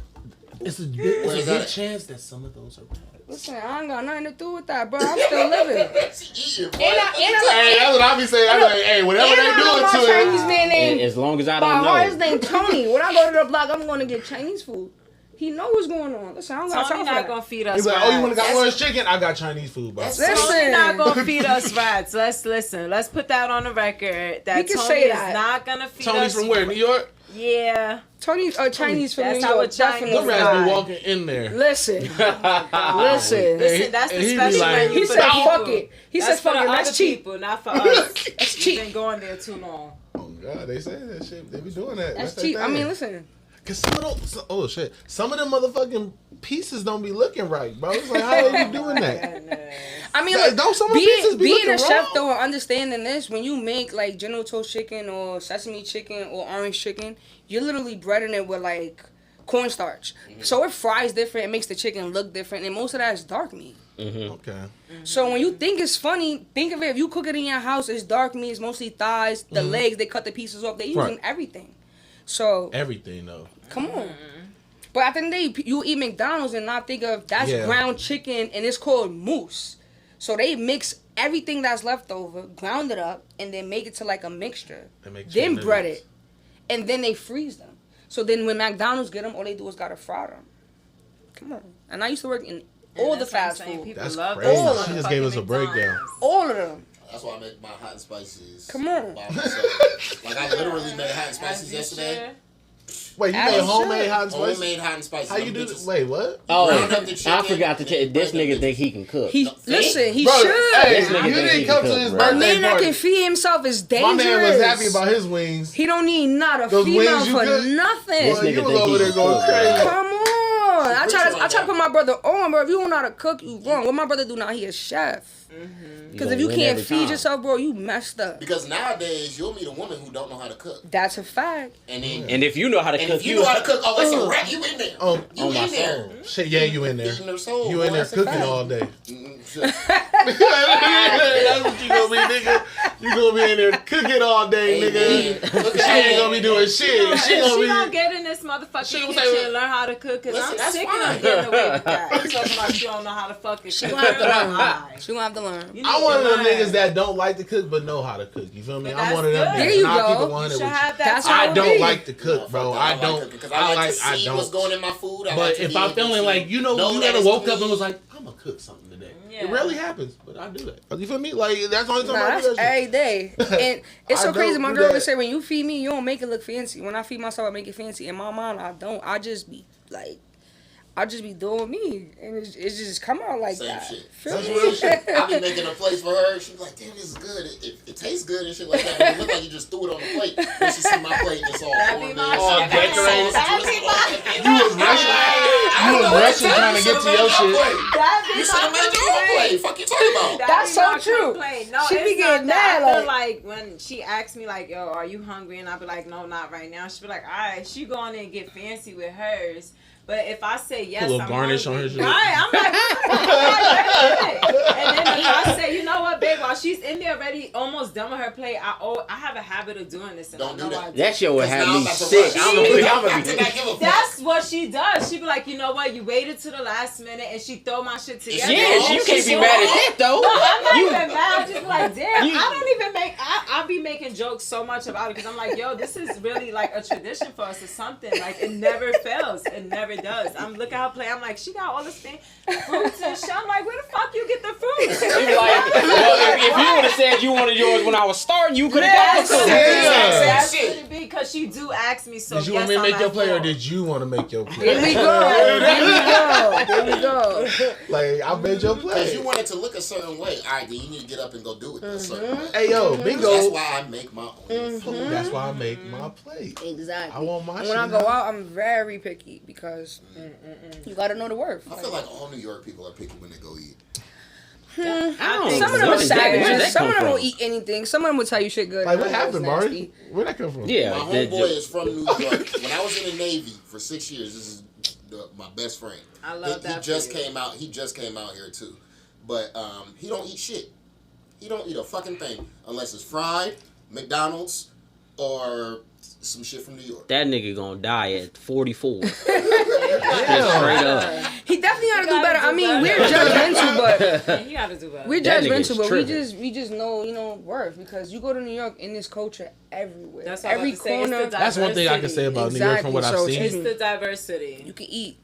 It's a Where big is that? chance that some of those are rats. Listen, I ain't got nothing to do with that, bro. I'm still living. She eating, boy. And Hey, that's what I be saying. I'm like, hey, whatever and they I know do my it to Chinese it. man named As long as I by don't heart, his know. name Tony. When I go to the block, I'm going to get Chinese food. He know what's going on. Listen, I don't got Tony time for not that. gonna feed us. He's like, oh, you want to got rats. orange chicken? I got Chinese food, bro. Listen. Tony not gonna feed us rats. Let's listen. Let's put that on the record. That He can Tony say is that. not gonna feed us. Tony's from where? New York? Yeah. Tony, Chinese from That's New how York, a Chinese definitely. Them rats guy. be walking in there. Listen, listen. Listen, that's and the he be special like- menu He for said, the "Fuck people. it." He That's said, "Fuck for it." the That's other cheap. people, not for us. That's We've cheap. been going there too long. Oh, God, they say that shit. They be doing that. That's their cheap. I thing. mean, listen. Cause some of them, oh shit, some of them motherfucking pieces don't be looking right, bro. It's like, how are you doing that? I mean, Like, look, don't some of the pieces be being a looking chef wrong? though, and understanding this, when you make like General Toast chicken or sesame chicken or orange chicken, you're literally breading it with like cornstarch. So it fries different. It makes the chicken look different, and most of that is dark meat. Okay. So when you think it's funny, think of it. If you cook it in your house, it's dark meat. It's mostly thighs, the legs. They cut the pieces off. They using Right. everything. So Everything though. come on. But at the end of the day, you eat McDonald's and not think of that's Yeah. ground chicken and it's called mousse. So they mix everything that's left over, ground it up, and then make it to like a mixture. They make Then chicken bread nuggets. it, and then they freeze them. So then when McDonald's get them, all they do is gotta fry them. Come on. And I used to work in all the That's what I'm fast saying. food. People That's love crazy. those She just gave us a motherfucking breakdown. McDonald's. All of them. That's why I make my hot and spices. Come on. By myself. Like I literally made hot and As spices you yesterday. should. Wait, you As made you homemade should. hot and spicy? Homemade hot and spices. How you Them do bitches- this? Wait, what? Oh, Round up the I chicken forgot to tell you, this and then nigga think he can cook. He No, listen. He Bro, should. hey, This nigga you think he didn't come can to cook, his bro. A birthday man that party. can feed himself is My dangerous. man was happy about his wings. He don't need not a Those female wings you for cook? nothing. This Boy, nigga you was think over he there can going cook, crazy. Come on. I try on to that. put my brother on, bro. If you don't know how to cook, you wrong. What my brother do now, he a chef. Because gonna if you win can't every feed time. yourself, bro, you messed up. Because nowadays you'll meet a woman who don't know how to cook, That's a fact. and then And if you know how to and cook, if you know how to cook, oh, it's a wrap. You in there? Oh, You on my in there? Shit, yeah, you in there. Feeding her soul. You in boy. there That's a cooking fact. all day. Shit. That's what you gonna be, nigga. You gonna be in there cooking all day, Hey, nigga. man. Look She at ain't that. gonna be doing shit. She If gonna she don't be. get in this motherfucking She kitchen gonna say- and learn how to cook, because Listen, I'm that's sick fine. of getting away with that. Talking about she don't know how to fucking She cook. gonna have to learn. Lie. She gonna have to learn. You I'm need one to of them learn. niggas that don't like to cook but know how to cook. You feel me? But I'm that's one of them. good. niggas. There you And I'll go. keep it You 100 should with have you. that. That's how I it don't be. like to cook, bro. I don't. Because I like to see what's don't. going in my food. I But like to if be I'm able feeling to like, you know you that ever it's woke up clean. and was like, I'm gonna cook something today. Yeah. It rarely happens, but I do that. You feel me? Like that's the only time Nah, I that's do that shit. every day. And it's I so crazy. don't My do girl that. would say, when you feed me, you don't make it look fancy. When I feed myself, I make it fancy. In my mind, I don't. I just be like, I just be doing me. And it's just come out like Same that. shit. Feel That's me? real shit. I be making a place for her. She be like, damn, this is good. It tastes good and shit like that. But it look like you just threw it on the plate. Then she see my plate and it's all That'd be corned my beef. all I got decorated. sauce, That'd drizzle be on my- it. You was rushing. You was rushing trying to get to your shit. That'd be You should have my made your own complaint. plate. Fuck you talking about? That'd That's be so my true. complaint. No, She it's be getting not that. mad, I feel like- like when she asks me like, "Yo, are you hungry?" and I be like, "No, not right now." She be like, "All right." She go on there and get fancy with hers. But if I say yes, Put a little I'm garnish on hungry. her shit. Right, I'm like, and then if I say, you know what, babe, while she's in there already almost done with her plate, I have a habit of doing this. And Don't I do know that. I do. that shit would Because have now me I'm about to sick. rush. I'm gonna Did be. not give a fuck. That's what she does. She be like, you know what? You waited to the last minute and she throw my shit together. Yeah, you can't be mad at that though. No, I'm not You- even mad. I'm just like, damn. You- I don't even make. I be making jokes so much about it because I'm like, yo, this is really like a tradition for us or something. Like it never fails. It never does. I'm looking at her play. I'm like, she got all this thing, fruits and shit. I'm like, where the fuck you get the fruits? You be like, well, if you would have said you wanted yours when I was starting, you could have got the Yes, food. Yeah. that's Shit. what it be because she do ask me. So Did you yes, want me to I'm make your at play or fault. did you want to make your play? There we go. There we go. There we go. Like I made your Because play. you want it to look a certain way. All right, then you need to get up and go do it a certain way. Hey yo, That's bingo. why I make my own food. That's why I make my plate. Exactly. I want my And shit. when I go out, I'm very picky because you gotta know the worth. I feel like all New York people are picky when they go eat. I don't Some of them know. are Where'd that savages. Some come of them from? will eat anything. Some of them will tell you shit good. Like what Others happened, nasty. Mari? Where'd that come from? Yeah, My that homeboy is from New York. When I was in the Navy for 6 years, this is my best friend. I love He that. just for you. came out. He just came out here too, but he don't eat shit. He don't eat a fucking thing unless it's fried, McDonald's, or some shit from New York. That nigga gonna die at 44. Just Damn. straight up. He definitely gotta do gotta better. do I mean, better. we're judgmental, but Yeah, you gotta do better. we're That nigga is judgmental, but tripping. we just know, worth because you go to New York and there's culture everywhere. That's what I'm Every about to say. It's corner the That's one thing I can say about New York from what Exactly. I've So seen. It's the diversity. you can eat.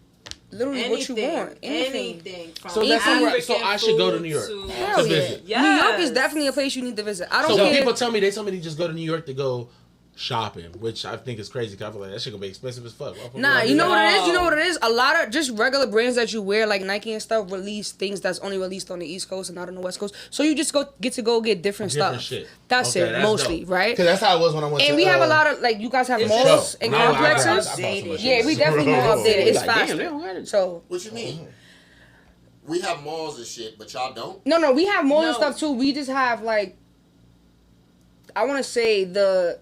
literally what you want. Anything. From So that's African so I should go to New York food Hell to yeah. visit. Yes. New York is definitely a place you need to visit. I don't So when care. people tell me, they tell me to just go to New York to go shopping, which I think is crazy. Cause I feel like that shit gonna be expensive as fuck. Nah, you know what it is? You know what it is? A lot of just regular brands that you wear, like Nike and stuff, release things that's only released on the East Coast and not on the West Coast. So you just get to go get different stuff. Shit. That's Okay, it, that's mostly, dope. right? Because that's how it was when I went to. And we have a lot of, like, you guys have malls and complexes. Yeah, we definitely more updated. It's Like, damn, they faster. don't got it. So, What you mean? We have malls and shit, but y'all don't. no, we have malls and No. stuff too. We just have, like, I want to say the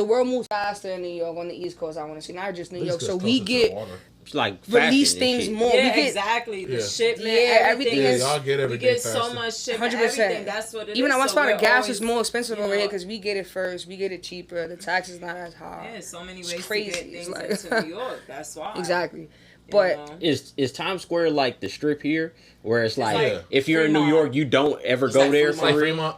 world moves faster in New York on the East Coast. I want to say not just New York. So we get It's like release fashion and things shit. more. Yeah, We get exactly. The Yeah. shipment, Yeah, everything. everything Yeah, is- y'all get We everything get so faster. much shipment, 100%. everything. That's what it even is. I want So to we're gas always, is more expensive you over here know, because we get it first. We get it cheaper. The tax is not as high. Yeah, so many It's ways crazy. to get It's things like- into New York. That's why. Exactly. You But know? Is Times Square like the strip here, where it's like, like if you're in New Fremont. York, you don't ever It's go like there Fremont. for Like real? Fremont.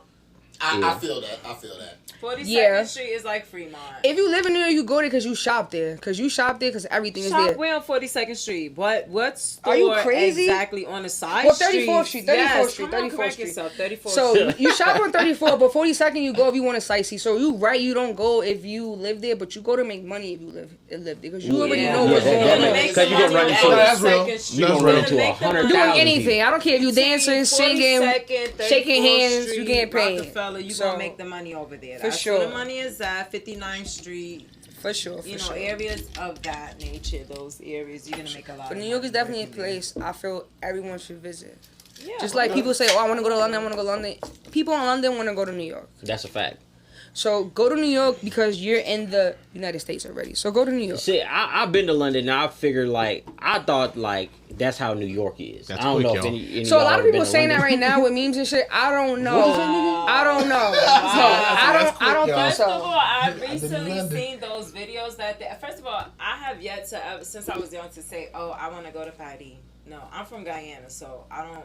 I Yeah. feel that. I feel that. 42nd Yeah. Street is like Fremont. if you live in New York, you go there because you shop there. Because you shop there because everything is Shop there. where on 42nd Street? What store Are you crazy? exactly on the side Well, 34th streets? Street, 34th Yes, Street, come on, 34th correct Street. yourself, 34th So Street. you shop on 34, but 42nd you go if you want to sightsee. So you you don't go if you live there, but you go to make money if you live there because you already Yeah. know Yeah, what's that- going that on. makes- Make 'cause some you gonna money run on into- that's real. 42nd Street. You gonna You're run gonna into make the 100,000 money. Doing anything. I don't care if you dancing, singing. 42nd, shaking 34th hands, you Street, getting paid. Rockefeller, you So, gonna make the money over there. for That's sure. where the money is at. 59th Street. For sure, for You know, sure. areas of that nature, those areas, you're gonna make a lot. But of New York money is definitely a working there. place I feel everyone should visit. Yeah. Just like people say, oh, I want to go to London, I want to go to London. People in London want to go to New York. That's a fact. So go to New York because you're in the United States already. So go to New York. See, I've been to London, and I figured I thought that's how New York is. That's I don't quick, know if y'all. any So a y'all lot of ever people been are to saying that London. right now with memes and shit. I don't know. Wow. I don't know. I don't think First of so. all, I've been in recently London. seen those videos first of all, I have yet to ever, since I was young, to say, oh, I want to go to Paris. No, I'm from Guyana, so I don't.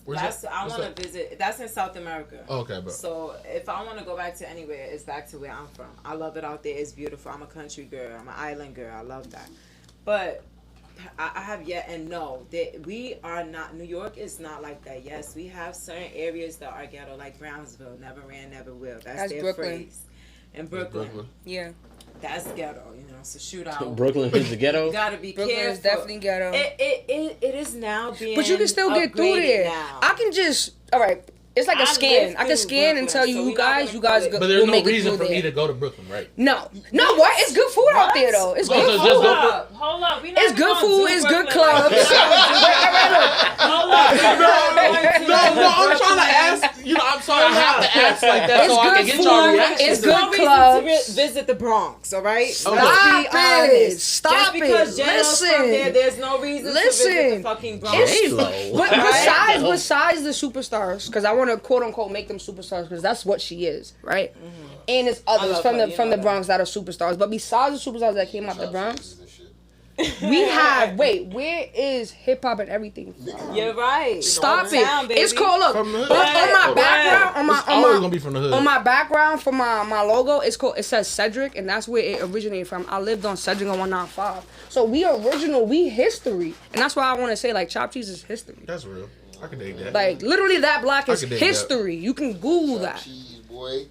Where's That's that? I What's want to visit. That's in South America. Okay, bro. So if I want to go back to anywhere, it's back to where I'm from. I love it out there. It's beautiful. I'm a country girl. I'm an island girl. I love that. But I have yet, and no, that we are not. New York is not like that. Yes, we have certain areas that are ghetto, like Brownsville, never ran, never will. That's their Brooklyn. phrase. In Brooklyn, Yeah. that's ghetto. You know, it's a shootout. Brooklyn is the ghetto. You gotta be Brooklyn careful. is definitely ghetto. It is now being. But you can still get through upgraded there. now. I can just, all right. It's like a I scan. lived I can through scan and Brooklyn, tell so you, we you guys not go. gonna call it- But there's will no make it reason through for me there. to go to Brooklyn, right? No, what? It's good food out there though. It's good so food. just go Hold up. We not It's even good gonna food. do It's good Brooklyn like clubs. that. Hold up. No, I'm trying to ask. You know, I'm sorry, I have to ask like that It's so I good can get food. y'all reaction. It's to good it. No reason clubs. to visit the Bronx, all right? Stop Let's be it. honest. Stop Just because it. J-Lo's from Listen. there, there's no reason to visit Listen. the fucking Bronx. J-Lo. But Right? besides the superstars, because I want to quote unquote make them superstars, because that's what she is, right? And there's others love from her, the you from know the that. Bronx that are superstars. But besides the superstars that came out the Bronx, And shit. we have where is hip hop and everything from? You're right. Stop Down, it! baby. It's called look From the hood. on my Right. background It's always gonna be from the hood. on my background for my logo. It's called. It says Cedric, and that's where it originated from. I lived on Cedric on 195. So we original. We history, and that's why I want to say like Chopped Cheese is history. That's real. I can dig that. Like literally, that block is can dig that. history. You can Google that. Cheese, boy.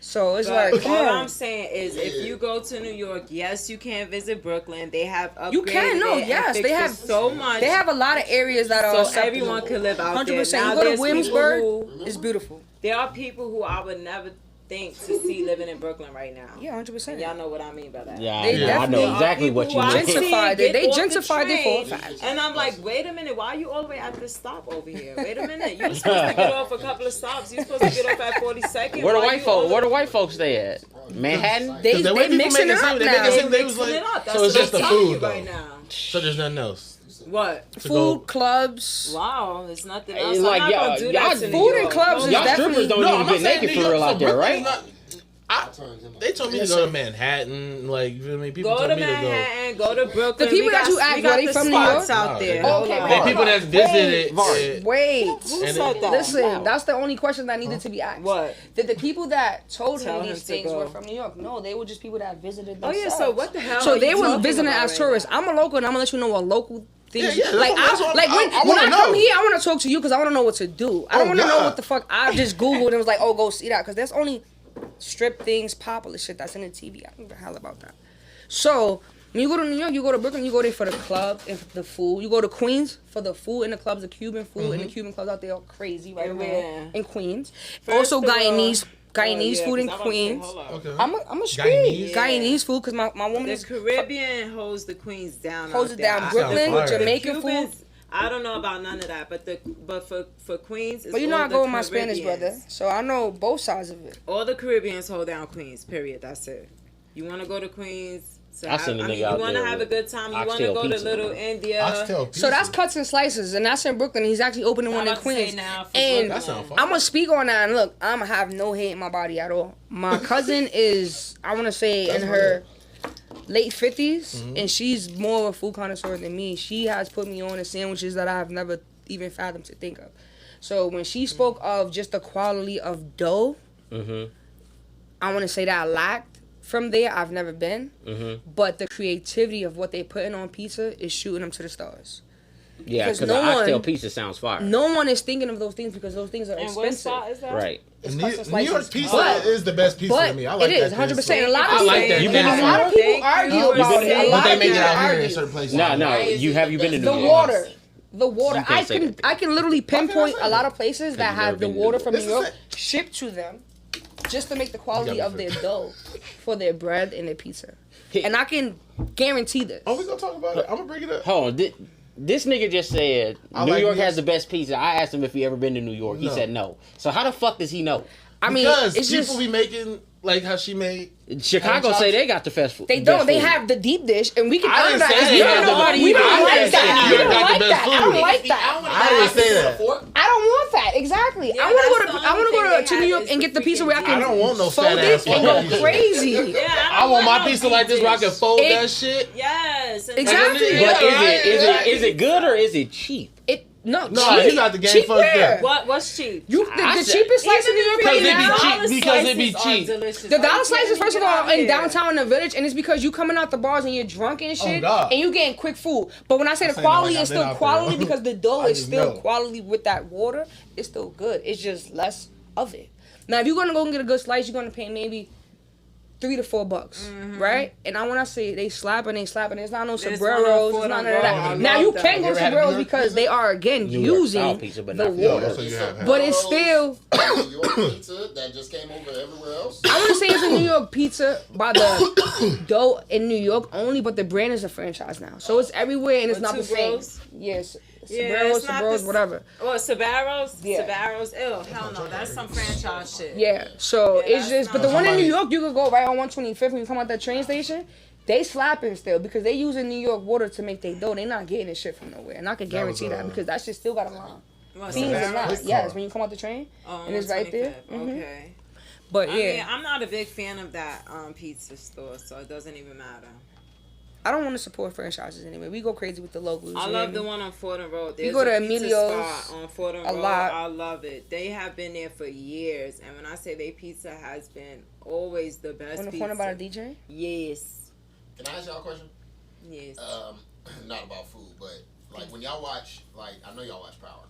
So it's But like, come all on. I'm saying is, if you go to New York, yes, you can visit Brooklyn. They have upgraded You can, no, it and yes, fixed they it have so much. They have a lot of areas that are so acceptable. everyone can live out 100%. there. Now, You go to there's Williamsburg, people it's beautiful. there are people who I would never think to see living in Brooklyn right now. Yeah, 100%. Y'all know what I mean by that. Yeah, They I know definitely- exactly what you There are mean. people who Gentrified I it. see They get off the gentrified it for a train, fact. And I'm like, wait a minute, why are you all the way at this stop over here? Wait a minute, you supposed to get off a couple of stops. You supposed to get off at 42nd. Where the Why white you folk? all Where the white folks stay at? Manhattan. They the way people mixing make it it up seem, they make it now. seem they was mixing like, it up. That's so it's what just the I'm telling food you though. right now. So there's nothing else. What? To go- Food, clubs. Wow, there's nothing Hey, else. I'm like, not y'all- gonna do y'all that to New food and York. clubs is Y'all definitely- strippers don't No, even I'm get not saying naked New for real York, out there, Brooklyn's right? not- They told me to go to Manhattan, like you feel me? People Go told to me to go. Manhattan, go to Brooklyn. The people We that got- you asked, we got were they the from New spots York? out there. No, Hold Okay, on. The people that's visited. Wait. Who And said that? Listen, that's the only question that needed to be asked. What? Did the people that told Tell him him these to things go. were from New York? No, they were just people that visited Oh themselves. yeah, so what the hell? So are they you were talking visiting about as right tourists. now? I'm a local, and I'm gonna let you know what local things. Yeah, like that's I what- like when I wanna I come know. here, I want to talk to you because I want to know what to do. I don't want to know God. what the fuck I just googled and was like, oh, go see that, because there's only strip things, popular shit that's in the TV. I don't give a hell about that. So when you go to New York, you go to Brooklyn, you go there for the club and the food. You go to Queens for the food and the clubs, the Cuban food, and the Cuban clubs out there are crazy right Yeah. now in Queens. First Also of all- Guyanese food in 'cause I was Queens. saying, hold up. Okay. I'm a speak Guyanese? Guyanese food because my woman The is Caribbean holds the Queens down. holds out it there. down. I- Brooklyn, fire. Jamaican food. Cubans, I don't know about none of that, but for Queens, it's But you know all I the go with my Spanish Caribbeans. brother, so I know both sides of it. All the Caribbeans hold down Queens. Period. That's it. You want to go to Queens? So I seen a nigga you out want to there have a with good time. You want to oxtail go to pizza. Little India. Oxtail pizza. So that's cuts and slices, and that's in Brooklyn. He's actually opening I'm one in about to say Queens. now for And That sound fun. I'm gonna speak on that. And look, I'm gonna have no hate in my body at all. My cousin is, I want to say, That's in her late 50s, and she's more of a food connoisseur than me. She has put me on to sandwiches that I have never even fathomed to think of. So when she spoke of just the quality of dough, I want to say that I lacked. From there, I've never been, but the creativity of what they putting on pizza is shooting them to the stars. Yeah, 'Cause because no the oxtail one- pizza sounds fire. No one is thinking of those things because those things are And what expensive. spot is that? Right. It's New, cuts and New York slices. pizza But- is the best pizza But to me. I like it is that 100%. A thin lot of slice. people, I like that. You thin been to a New lot slice. of people Thank you argue for about saying it. A that. lot But they of make it people out here in argue. certain places. No, Why no. is You it have you the been to best New The York? water. The water. You can't I say can that. I can literally pinpoint a lot of places that you've never have the been to water New from York. New York This is shipped to them just to make the quality You got of me their for- dough for their bread and their pizza. And I can guarantee this. Oh, we gonna talk about it. I'm gonna bring it up. Hold on. This nigga just said I New like York New York. has the best pizza. I asked him if he ever been to New York. He No. said no. So how the fuck does he know? I mean, Because it's people just be making like how she made. Chicago Ham say chops? they got the best food. they don't. best They food. have the deep dish, and we can I honor didn't that. say 'Cause they we had don't the know. best We food. don't I like didn't say that. New We York don't got the like best that. I don't food. like that. I didn't say that. I don't want that. Exactly. Yeah, I want that's to the go to only thing they New have York is and the get the pizza where I freaking can I don't want no fold fat ass it and go pizza. crazy. Yeah, I want my no pizza like this where I can pieces. fold It- that shit. Yes. and Exactly. Yeah, But right, is it good or is it cheap? No, No, cheap. you got the game Cheap fucked where? up. What's cheap? You I the said- cheapest slice in New York Because right it be now. cheap. Because it be cheap. The dollar slices, first of all, in downtown in the village, and it's because you coming out the bars and you're drunk and shit, God. and you getting quick food. But when I say I'm the saying that quality like is I've been still out quality there. because the dough I is just still know. quality with that water, it's still good. It's just less of it. Now, if you're gonna go and get a good slice, you're gonna pay maybe $3 to $4, right? And I when I say they slapping, there's not no There's one on sombreros, Fort it's none of on that. Roll. I Now love you that. can You go ever had a New sombreros York because pizza? they are again New York style using pizza, but the not water. Oh, so you have. But it's still, New York pizza that just came over everywhere else. I want to say it's a New York pizza by the dough in New York only, but the brand is a franchise now. So it's everywhere and it's Or not the Two same. Bros? Yes. Yeah, Sabreros, it's not Sabreros, the- whatever. Or Sabaros? Yeah. Sabaros? Ew, hell no. That's some franchise shit. Yeah. So Yeah, it's that's just, but not- the one in New Somebody- York, you could go right on 125th when you come out that train station. They slapping still because they using New York water to make their dough. They not getting this shit from nowhere, and I can That was, guarantee that because that shit still got a line. What, Beans is Sabaros? not. Quick Yes, car. when you come out the train, Oh, and it's right there. 125th. Mhm. Okay. But I mean, yeah, I'm not a big fan of that pizza store, so it doesn't even matter. I don't want to support franchises anyway. We go crazy with the locals. I you love hear the me? one on Fordham Road. You There's go to a pizza Emilio's spot on Fordham a Road. lot. I love it. They have been there for years, and when I say their pizza has been always the best On the pizza. corner by the DJ. Yes. Can I ask y'all a question? Yes. Not about food, but like when y'all watch, like I know y'all watch Power.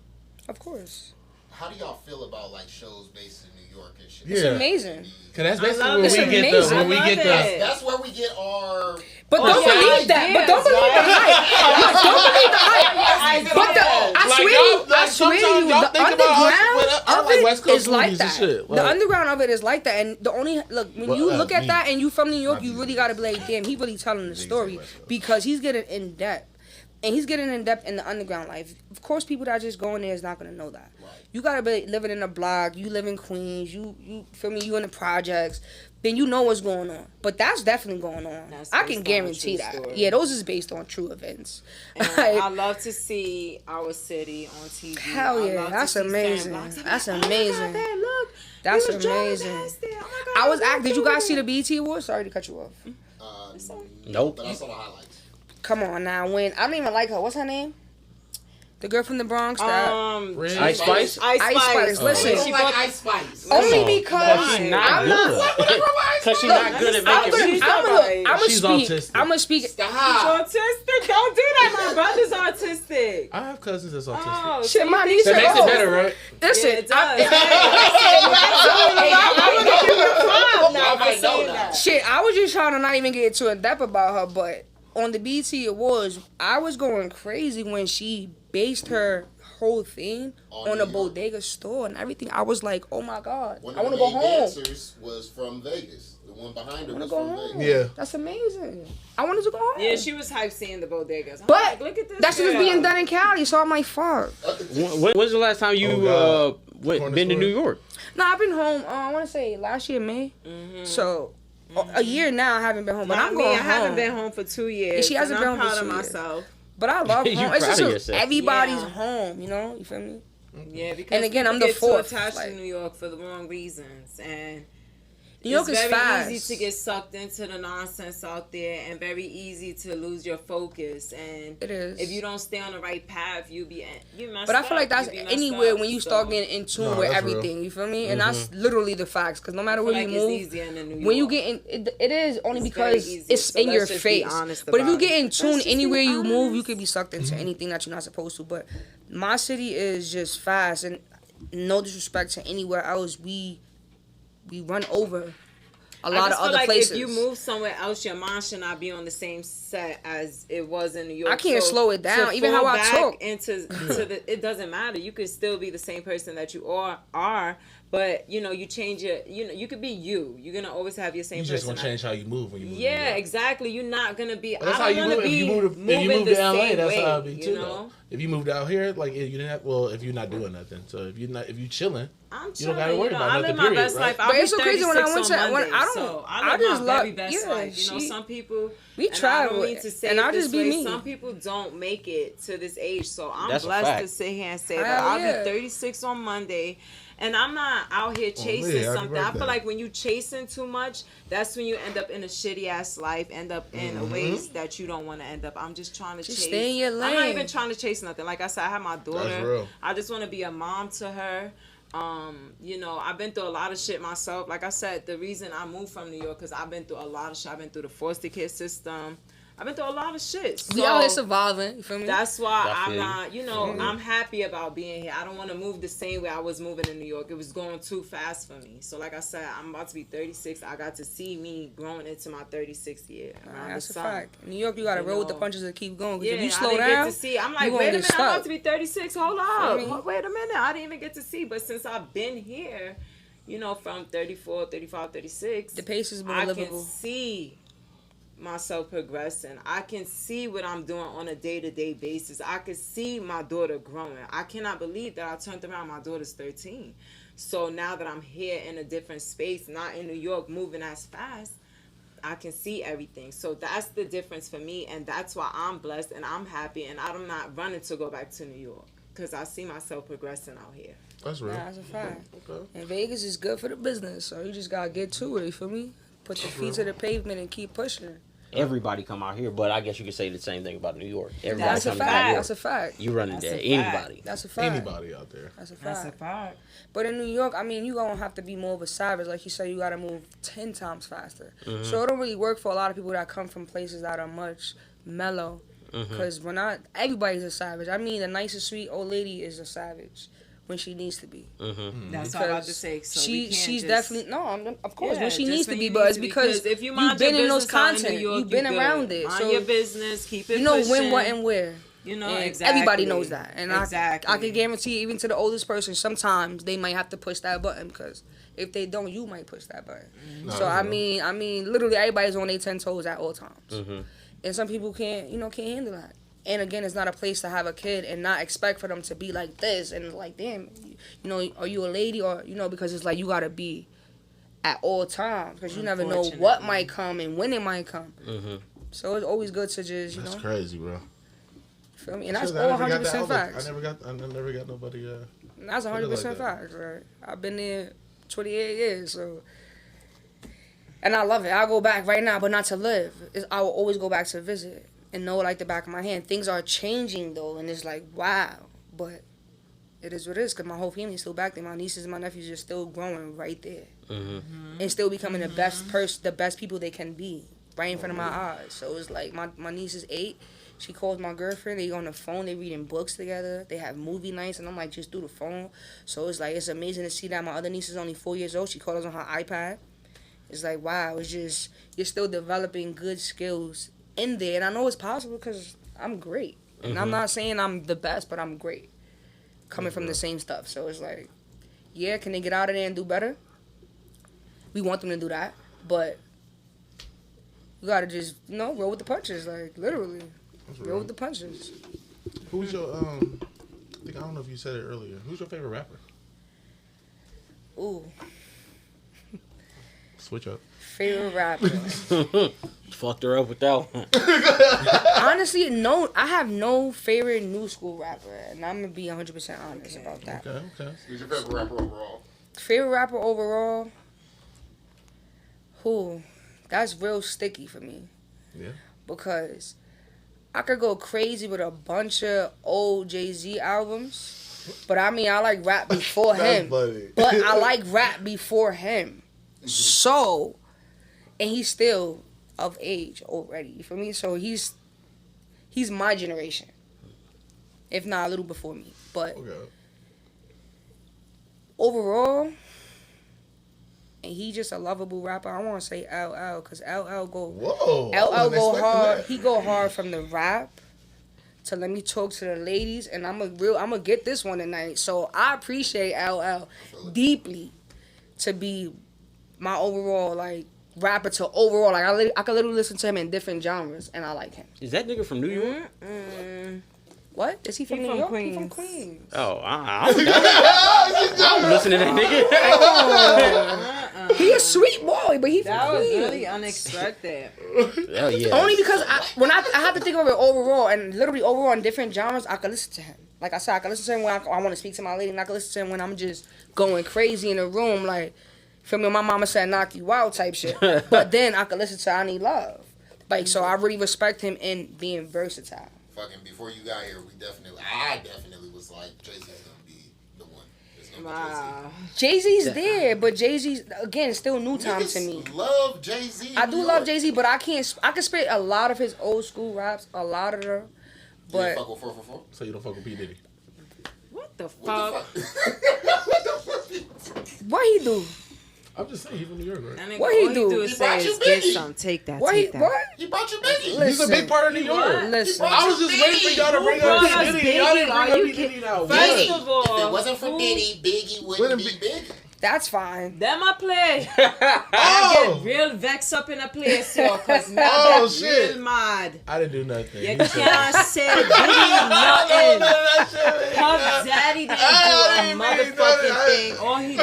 Of course. How do y'all feel about like shows based in New York and shit? Yeah. It's amazing. Cause that's I basically love when it. we It's get the amazing. when we I get love the. it. That's where we get our. But Oh, don't yeah, believe that. But don't ideas, believe the hype. Look, don't believe the hype. But the, I Like, swear y'all- you, I like, swear sometimes you, y'all the think about us underground with- I of like it West Coast is like movies and that. shit. The Like- underground of it is like that, and the only look when Well, you look at me. that and you from New York, you Not really you. gotta be like, damn, he really telling the story West Coast. because he's getting in depth. And he's getting in depth in the underground life. Of course, people that just go in there is not gonna know that. You gotta be living in a block. You live in Queens. You feel me? You in the projects. Then you know what's going on. But that's definitely going on. That's I based can on a guarantee true that. story. Yeah, those is based on true events. And I love to see our city on TV. Hell I yeah, love to that's see amazing. Sandblocks. I'm That's like, oh my God, amazing. Dad, look. That's He was driving amazing. past there. Oh my God, I was look did you guys over see the there. BET Awards? Sorry to cut you off. Nope. But I saw the highlights. Come on now, when I don't even like her. What's her name? The girl from the Bronx. That Red Ice Spice? Ice Ice Spice, Spice. listen. You She don't like bought- Ice Spice. only Because because she's not I'm not. good. Because she's not good at I'm making gonna, music. I'm She's autistic. I'm gonna speak. He's autistic. Don't do that. My brother's autistic. I have cousins that's autistic. Oh, Shit, my niece. That makes it better, right? Listen, Yeah, it does. shit, I was just trying to not even get too in depth about her, but on the BET Awards, I was going crazy when she based her whole thing on a bodega store and everything. I was like, oh my God, One I of want the to go main home. dancers was from Vegas. The one behind her I want was to go from home. Vegas. Yeah. That's amazing. I wanted to go home. Yeah, she was hyped seeing the bodegas. I'm But like, look at this that's girl. just being done in Cali, so I'm like, fuck. When's the last time you Oh, been to New York? No, I've been home. I want to say last year May. So a year now I haven't been home. But Not I'm me. going I haven't home. been home for 2 years. And she hasn't and been I'm home for proud of 2 years. myself. But I love You home. It's proud just of a- yourself. everybody's Yeah. home. You know, you feel me? Yeah, because And again, I'm people the get fourth, too attached like- to New York for the wrong reasons, and New York it's is very fast. easy to get sucked into the nonsense out there, and very easy to lose your focus. And It is. if you don't stay on the right path, you messed But I feel like up. that's You be messed anywhere up, when you so start getting in tune No, with that's everything. You feel me? And that's literally the facts. Because no matter I where feel you like it's move, easier in New when you York. get in, it is only It's because very easy. it's So in let's your just be face. honest But if you about get it. in Let's tune just be anywhere you move, you honest. could be sucked into anything that you're not supposed to. But my city is just fast, and no disrespect to anywhere else, we run over a lot I of just feel other like places. if you move somewhere else, your mind should not be on the same set as it was in New York. I can't slow it down, to even fall how I back talk. into to the, it doesn't matter. You could still be the same person that you are, but you change your. You could be you. You're gonna always have your same. You just gonna personality. change how you move when you move. to New Yeah, York. exactly. You're not gonna be. But that's I how don't you wanna move. If be you move moving to the LA, same that's way, how it be too. you Though. know? If you moved out here, like you didn't have. Well, if you're not doing nothing, so if you chilling, I'm you chilling. don't gotta worry about I nothing. live my period, best right? life. I'll But be it's so crazy when I 36 went on to- when Monday, I don't- so I I live just my love- very best yeah, life. she- Some people. We and I travel, don't mean to say and it I'll this just be way, me. Some people don't make it to this age, so I'm That's a blessed fact. to sit here and say Hell that I'll yeah. be 36 on Monday, and I'm not out here chasing yeah, happy something. I feel birthday. like when you chasing too much, that's when you end up in a shitty ass life, end up in ways that you don't want to end up. I'm just trying to Just chase. stay in your I'm not lane. even trying to chase nothing. Like I said, I have my daughter. real. I just want to be a mom to her. I've been through a lot of shit myself. Like I said, the reason I moved from New York because I've been through a lot of shit. I've been through the foster care system. I've been through a lot of shit. We So out here surviving. You feel me? that's why I I'm feel not, I'm happy about being here. I don't want to move the same way I was moving in New York. It was going too fast for me. So like I said, I'm about to be 36. I got to see me growing into my 36th year. around That's the a summer. fact. In New York, you gotta You roll with the know. punches and keep going. 'Cause Yeah, if you I slow didn't down, get to see. I'm you like, gonna wait a get minute, I'm about stuck. to be 36. Hold up. Feel me? Wait a minute. I didn't even get to see. But since I've been here, from 34, 35, 36, the pace is more I can livable. see myself progressing. I can see what I'm doing on a day-to-day basis. I can see my daughter growing. I cannot believe that I turned around. My daughter's 13. So now that I'm here in a different space, not in New York, moving as fast, I can see everything. So that's the difference for me, and that's why I'm blessed and I'm happy, and I'm not running to go back to New York because I see myself progressing out here. That's real. Nah, that's a fact. Okay. And Vegas is good for the business, so you just gotta get to it. You feel me? Put your feet to the pavement and keep pushing. Everybody come out here, but I guess you could say the same thing about New York. Everybody That's a comes out fact. here. That's a fact. You run into That's a anybody. That's a fact. Anybody out there? That's a fact. fact. But in New York, I mean, you gonna have to be more of a savage. Like you said, you gotta move 10 times faster. So it don't really work for a lot of people that come from places that are much mellow. Because everybody's a savage. I mean, the nicest sweet old lady is a savage when she needs to be. That's what I'm about to Because say. So we can't she's just- definitely of course Yeah, when she just needs when to be, you but need it's to be, because if you you've mind been your in those business out in New content, York, you've been you good. around it, Mind so your business, keep it you know pushing. when, what, and where. You know, And exactly. everybody knows that, and exactly. I can guarantee even to the oldest person, sometimes they might have to push that button because if they don't, you might push that button. So I mean, literally everybody's on their 10 toes at all times, and some people can't handle that. And again, it's not a place to have a kid and not expect for them to be like this and like, damn, are you a lady or because it's like you gotta be at all times because you never know what might come and when it might come. So it's always good to just That's crazy, bro. feel me, and that's I all never got 100% that outlet. facts. I never got nobody. That's Put it 100% like that. facts, right? I've been there 28 years, so. And I love it. I'll go back right now, but not to live. I will always go back to visit and know it like the back of my hand. Things are changing, though, and it's like, wow. But it is what it is, because my whole family's still back there. My nieces and my nephews are still growing right there. And still becoming the best people they can be. right in front of my eyes. So it's like my niece is 8. She calls my girlfriend. They on the phone. They reading books together. They have movie nights, and I'm like, just through the phone. So it's like, it's amazing to see that. My other niece is only 4 years old. She calls on her iPad. It's like, wow, it's just, you're still developing good skills in there. And I know it's possible because I'm great. And I'm not saying I'm the best, but I'm great. Coming from the same stuff. So it's like, yeah, can they get out of there and do better? We want them to do that. But you got to just, roll with the punches. Like, literally. Roll with the punches. Who's your, I don't know if you said it earlier. Who's your favorite rapper? Ooh. Switch up. Favorite rapper. Fucked her up with that one. Honestly, I have no favorite new school rapper, and I'm gonna be 100% honest about that. Okay. Who's your favorite rapper overall? Favorite rapper overall? Who? That's real sticky for me. Yeah. Because I could go crazy with a bunch of old Jay-Z albums, but I mean, I like rap before him. Funny. But I like rap before him. So, and he's still of age already. You feel me? So he's my generation, if not a little before me. But overall, and he just a lovable rapper. I want to say LL because LL go. Whoa. LL go hard. That. He go hard from the rap to let me talk to the ladies, and I'm gonna get this one tonight. So I appreciate LL deeply to be my overall like rapper to overall like I could literally listen to him in different genres, and I like him. Is that nigga from New York? What? Is he from New York? He from Queens. Oh, I'm listening to that nigga. He a sweet boy, but he from That was Queens. really unexpected. Hell yeah. Only because I had to think of it overall, and literally overall in different genres, I could listen to him. Like I said, I could listen to him when I want to speak to my lady, and I could listen to him when I'm just going crazy in the room, like, feel me? My mama said knock you out type shit. But then I could listen to I Need Love. Like, so I really respect him in being versatile. Fucking before you got here, I definitely was like, Jay-Z's gonna be the one. It's gonna be Jay-Z. Jay-Z's there, but Jay-Z's, again, still new time to me. Love Jay-Z. I do love Jay-Z, but I can spit a lot of his old school raps, a lot of them. But you fuck with 444? So you don't fuck with P. Diddy? What the fuck? What the fuck? what he do? I'm just saying, he's from New York, right? And What he all do? do is He say brought you is get Biggie. some, take that, What he, take that. what? He brought you Biggie. He's a Listen. big part of New York. Listen. I was just waiting for y'all to bring brought up us P. Diddy. Y'all Biggie? didn't Are bring up you P. Diddy now. First What? of all, If it wasn't for Diddy, Biggie wouldn't be Biggie. That's fine. Them I play. Oh! I get real vexed up in a place, yo, cause now Oh, I get shit. real mad. I didn't do nothing. You He said- can't say Biggie nothing. None of that shit. Puff Daddy didn't do I a didn't mean nothing. motherfucking thing. All he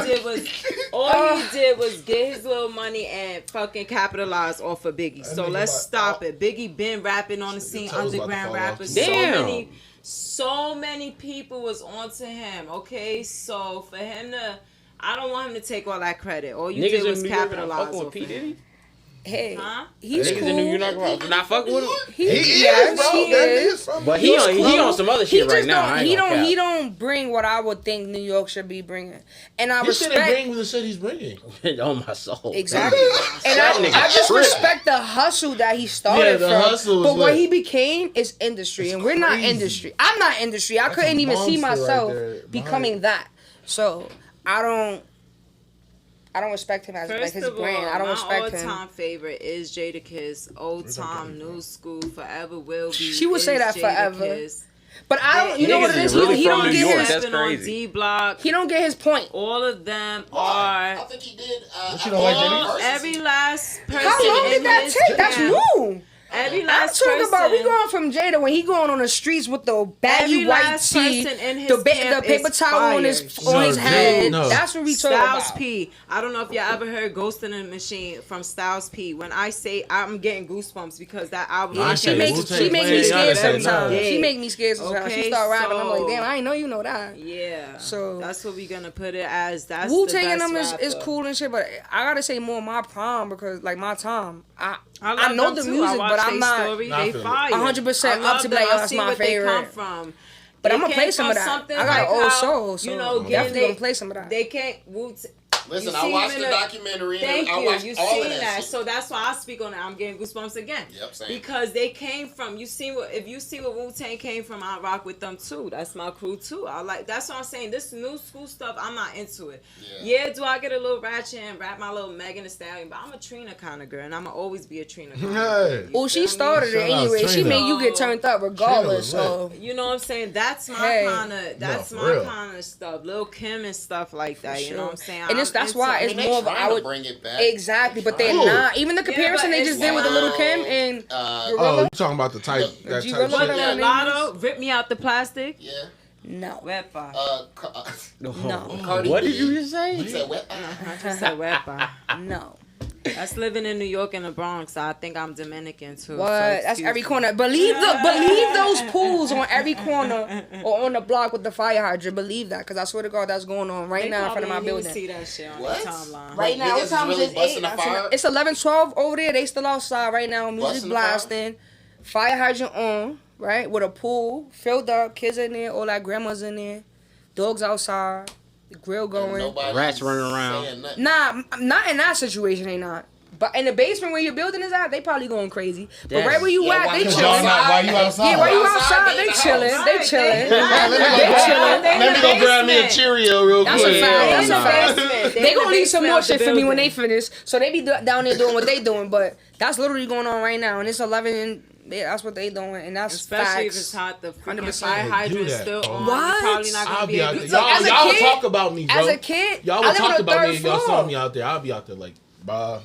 did was get his little money and fucking capitalize off of Biggie. So nigga let's about- stop it. Biggie been rapping on the scene, toes about to underground fall off. rappers. Damn. So many people was onto him. Okay, so for him to, I don't want him to take all that credit. All you Niggas did in was New York not capitalize fucking with off P. him. Diddy? Hey, Huh? he's Niggas cool. in New York not fucking with him? He is, yes, bro. he That is. nigga's from But New York. he on some other He shit right just now. I ain't gonna he cap. don't bring what I would think New York should be bringing, and I He shouldn't respect bring the shit he's bringing. On my soul. exactly. And That I nigga just tripping. respect the hustle that he started Yeah, the from. hustle is But what lit. he became is industry, and we're not crazy. industry. I'm not industry. I That's couldn't a even see monster right myself there behind becoming it. that. So I don't respect him as like First his of brand. all, I don't my respect him. all-time favorite is Jadakiss. Old-time, new school, forever will be. She would say is that forever. Jadakiss. But I don't. You know what it Niggas is? is really He from don't New get York. his. That's Rapping on crazy. D Block. He don't get his point. All of them I are. think he did. But you don't like Diddy? All, every last person. How long in did that his take? That's camp, new. Every I'm last talking person. about we going from Jada when he going on the streets with the baggy Every white last tee, person in his the camp paper is towel on his fire. head. No. That's what we talking Styles about. P. I don't know if y'all ever heard Ghost in the Machine from Styles P. When I say I'm getting goosebumps because that album. Yeah, I she say makes Wu-Tang me Clan, scared y'all say sometimes. no. She make me scared sometimes. She Okay, start rapping. I'm like, so- damn, I ain't know you know that. Yeah. So- that's what we gonna put it as. That's Wu the Tang and best them is rapper. cool and shit, but I gotta say more my prime because like my time, I love know them the too. music, I watch but I'm they not Story. Nah, I They feel it. fire. 100% I love up to them. be like, I oh, that's see my what they come favorite. from. But They I'm gonna came play some from of that. something I got an like old how, soul, so you know, definitely they gonna play some of that. They can't. Listen, You I see watched him the in a- documentary. Thank and I you. watched You all of seen that, shit. so that's why I speak on it. I'm getting goosebumps again. Yep, same. Because they came from. You see what? If you see what Wu-Tang came from, I rock with them too. That's my crew too. I like. That's what I'm saying. This new school stuff, I'm not into it. Yeah, do I get a little ratchet and rap my little Megan Thee Stallion? But I'm a Trina kind of girl, and I'ma always be a Trina kind of girl. Hey. Well, she started it Shout out anyway. She Trina. made you get turned up regardless. Trina So You know what I'm saying? That's my Hey. kind of. That's for my real. kind of stuff. Lil Kim and stuff like that. You know what I'm saying? And that's I'm why into it's it. more of a- trying I to would bring it back. exactly, but they're Ooh. not. Even the comparison but they just it's did with the Little Kim wild. and Oh, Gorilla. you talking about the type that G type Gorilla? shit? Yeah. Lotto, rip me out the plastic. Yeah. No, Wepa. no, Cardi What B. did you just say? You said what? I just said wepa. no. That's living in New York and the Bronx. I think I'm Dominican too. What? so That's excuse every me. corner. Believe those pools on every corner or on the block with the fire hydrant. Believe that, because I swear to God, that's going on right They now in front of my probably didn't building. See that shit on What? the timeline. Right now, what Niggas time really is it? busting 8. a fire? It's 11:12 over there. They still outside right now. Music Busting the fire? blasting. Fire hydrant on, right? With a pool filled up. Kids in there. All that grandmas in there. Dogs outside. The grill going. Nobody's Rats running around. saying nothing. Nah, not in that situation. They not. But in the basement where your building is at, they probably going crazy. But Damn. right where you Yeah, at, why they you chilling. outside? Why you outside? Yeah, while you Outside, outside, they they in the chilling. house. They chilling. Let me They chilling. Let me go grab me a Cheerio real That's a fact. That's a fact. They gonna need some more shit for me when they finish. So they be down there doing what they doing. But that's literally going on right now. And it's 11 and that's what they doing. And that's Especially if facts. it's hot, the freaking 100%. fire They hydrant do is that. still on. What? You're probably not I'll gonna be be out able there. to. Look, as a Y'all kid- talk about me, bro. As a kid, Y'all I would live talk on the about me third and y'all saw floor. me out there. I'll be out there like, bruh,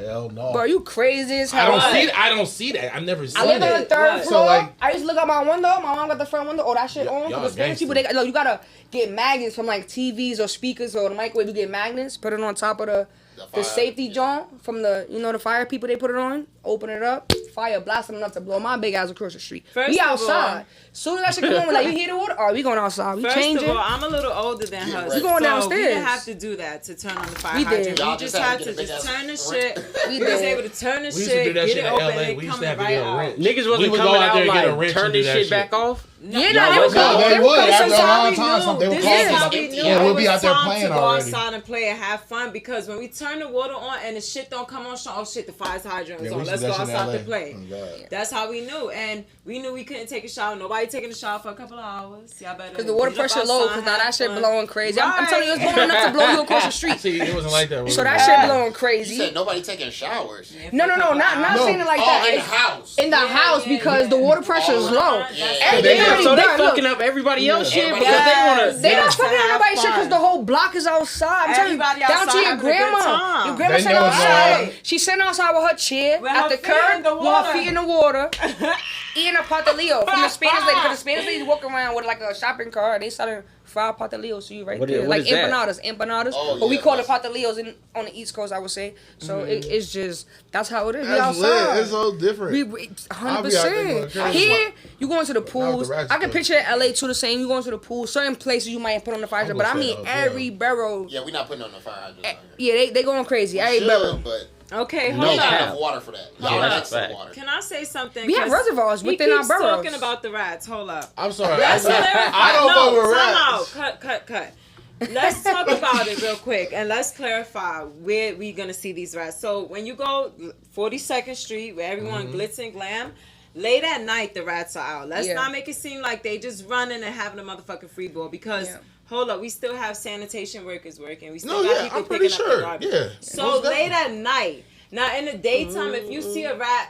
hell no. Bro, you crazy as I hell. don't see that. I don't see that. I never seen I live on the it. third What? floor. So, like- I used to look out my window. My mom got the front window. Oh, that shit on. y'all For the Spanish people, they got, look, you gotta get magnets from like TVs or speakers or the microwave. You get magnets, put it on top of the fire, safety yeah. joint from the the fire people. They put it on, open it up, fire blasting enough to blow my big ass across the street. First We of outside. Soon as that shit come on, we're like, you hear the water? Alright, we going outside. We First changing. of all, I'm a little older than her. We going so downstairs. We didn't have to do that to turn on the fire We did. hydrant. Y'all We just just had had to to get a big just ass turn the rent. shit. We We was did. able to turn the We used to do shit, that get shit it in open, LA. and We it used to coming have to right get a out. wrench. Niggas We wasn't would go coming out out there and get a like wrench turn and do this that shit shit. back off. Yeah, Y'all nah, they would would go. come. they They would. would come After a long sometime. time, something- they would This is call how us. we knew Yeah, it we'll be was out there time playing to go already. outside and play and have fun, because when we turn the water on and the shit don't come on strong, oh shit, the fire hydrant is Yeah, we on. used Let's to go do that shit in outside LA. to play. Oh, God. That's how we knew, and we knew we couldn't take a shower. Nobody taking a shower for a couple of hours. Y'all better. Because the water get up pressure low, outside, because now that have shit fun. blowing crazy. I'm telling you, it's Right. blowing enough to blow you across the street. See, it wasn't like that. So that shit blowing You crazy. said nobody taking showers. No, not No. saying it like Oh, that. in the It's house. in the house because the water pressure is low. Yeah. Everything already So they done. Look, fucking up everybody else shit Everybody because else. they wanna. they not Yes, fucking to have nobody's shit because fun. the whole block is outside. I'm telling you, Everybody down to outside your having a good grandma. time. Your grandma They sat know it's outside. hard. She sat outside with her chair With at her the feet in curb, the with her water. feet in the water, eating a patalillo from the Spanish lady. Because the Spanish ladies walk around with like a shopping cart. They selling fried patalillos, so you right What there. is like that? empanadas. Oh, but we yeah, call it that's- patalillos on the East Coast, I would say. So it's just, that's how it is. We That's lit. outside. It's so different. We I'll be out there 100%. going crazy. Here, you going to the Not with pools. the ratchet I can stuff. picture LA too the same. You going to the pool. Certain places you might put on the fire, I'm but I gonna say mean hotel. every borough. Yeah, we're not putting on the fire hydrant. out Yeah, here. they going crazy. We Every should, borough. but Okay, we hold ain't got up. enough water for that. Y'all Yeah, next to fact. water. Can I say something? We have 'Cause reservoirs he within our keeps boroughs. talking about the rats. Hold up. I'm sorry. Let's clarify. I don't fuck with time rats. out. Cut. Let's talk about it real quick and let's clarify where we gonna see these rats. So when you go 42nd Street, where everyone glitz and glam, late at night the rats are out. Let's Yeah. not make it seem like they just running and having a motherfucking free ball, because Yeah. hold up, we still have sanitation workers working. We No, still got yeah, people I'm pretty picking up the sure. garbage. Yeah. So Most late definitely. at night. Now in the daytime, if you see a rat,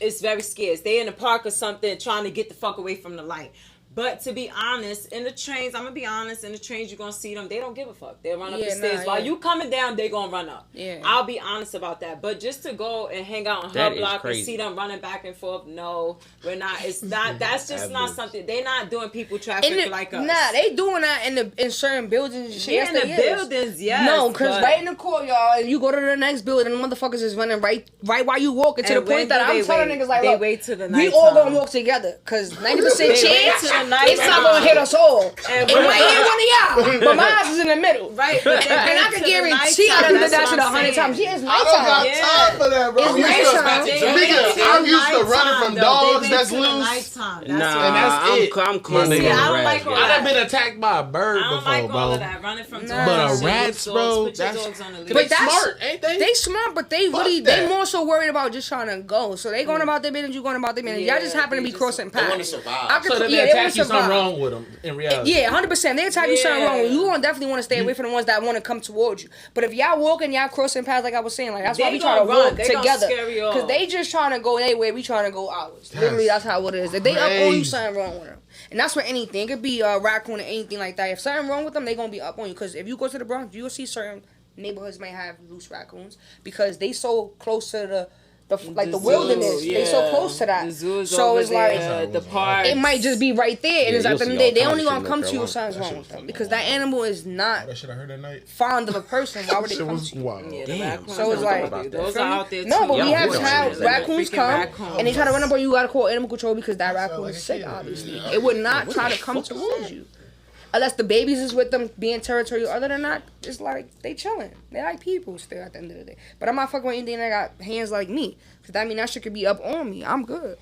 it's very scarce. They in the park or something trying to get the fuck away from the light. But to be honest, in the trains, I'm gonna be honest, in the trains you're gonna see them, they don't give a fuck. They'll run up Yeah, the stairs. nah, While yeah. you coming down, they gonna run up. Yeah. I'll be honest about that. But just to go and hang out on her That is block and crazy. see them running back and forth, no, we're not. It's not. That's just not Average. something. They're not doing people traffic like us. Nah, they doing that in certain buildings and shit. Yeah, Yes, in the they is. buildings, yes. No, because but- right in the courtyard, and you go to the next building, and the motherfuckers is running right while you walking to And the point when that do I'm they telling wait? niggas like, They look, wait till the we all nighttime. gonna walk together, because 90% They wait chance till the it's nighttime. not gonna hit us all. And It when- might hit one of y'all, but my ass is in the middle. Right, but they And I wait can till the guarantee I nighttime, done did that's that what shit I'm 100 times. saying. Yeah, it's I don't got nighttime. Yeah. time for that, bro. It's I'm used to- nighttime. Nigga, I'm used to running from dogs that that's to the loose. nighttime. And that's it. I'm cool. My with nigga. I don't rats, like all yeah. I done been attacked by a bird I don't before, like all bro. of that. Running from dogs. But a shit, rats, dogs, bro, Put your that's- dogs on the leash. They But that's- smart, ain't they? They smart, but they Fuck really that. they more so worried about just trying to go. So they going about their business, you going about their business. Yeah, Y'all just happen to they be just- crossing They want to paths. survive. I could- So that yeah, they they attack wanna you, something survive. wrong with them in reality. Yeah, 100%. They attack you something wrong. Yeah. You gonna definitely want to stay away from the ones that want to come towards you. But if y'all walking, y'all crossing paths, like I was saying, like that's why They we try to gonna run. walk They gonna together. scare you Because off. they just trying to go their way, we trying to go ours. Literally, that's how it is. If they up on you, crazy. something wrong with them. And that's with anything. It could be a raccoon or anything like that. If something wrong with them, they gonna be up on you. Because if you go to the Bronx, you will see certain neighborhoods may have loose raccoons because they so close to the The wilderness. zoo, They so yeah. close to that. The zoo is so over it's there, like the park. it might just be right there, and Yeah, it's at you'll the end of see the day, they all only kinds gonna of come shit to you in if North something's That wrong shit with was them fucking because that wild. animal is not That shit I heard that night. fond of a person. Why would they Shit come was to you? wild. Yeah, the Damn. raccoons So it's are like- about those Feel are me? out there No, too. but we Y'all have good on had that. raccoons Freaking come raccoons. and they try to run up on you. You gotta call animal control because that raccoon like is a sick. kid. Obviously, it would not try to come towards you. Unless the babies is with them being territorial. Other than that, it's like they chilling. They like people still at the end of the day. But I'm not fucking with anything that got hands like me. Cause that mean that shit could be up on me. I'm good.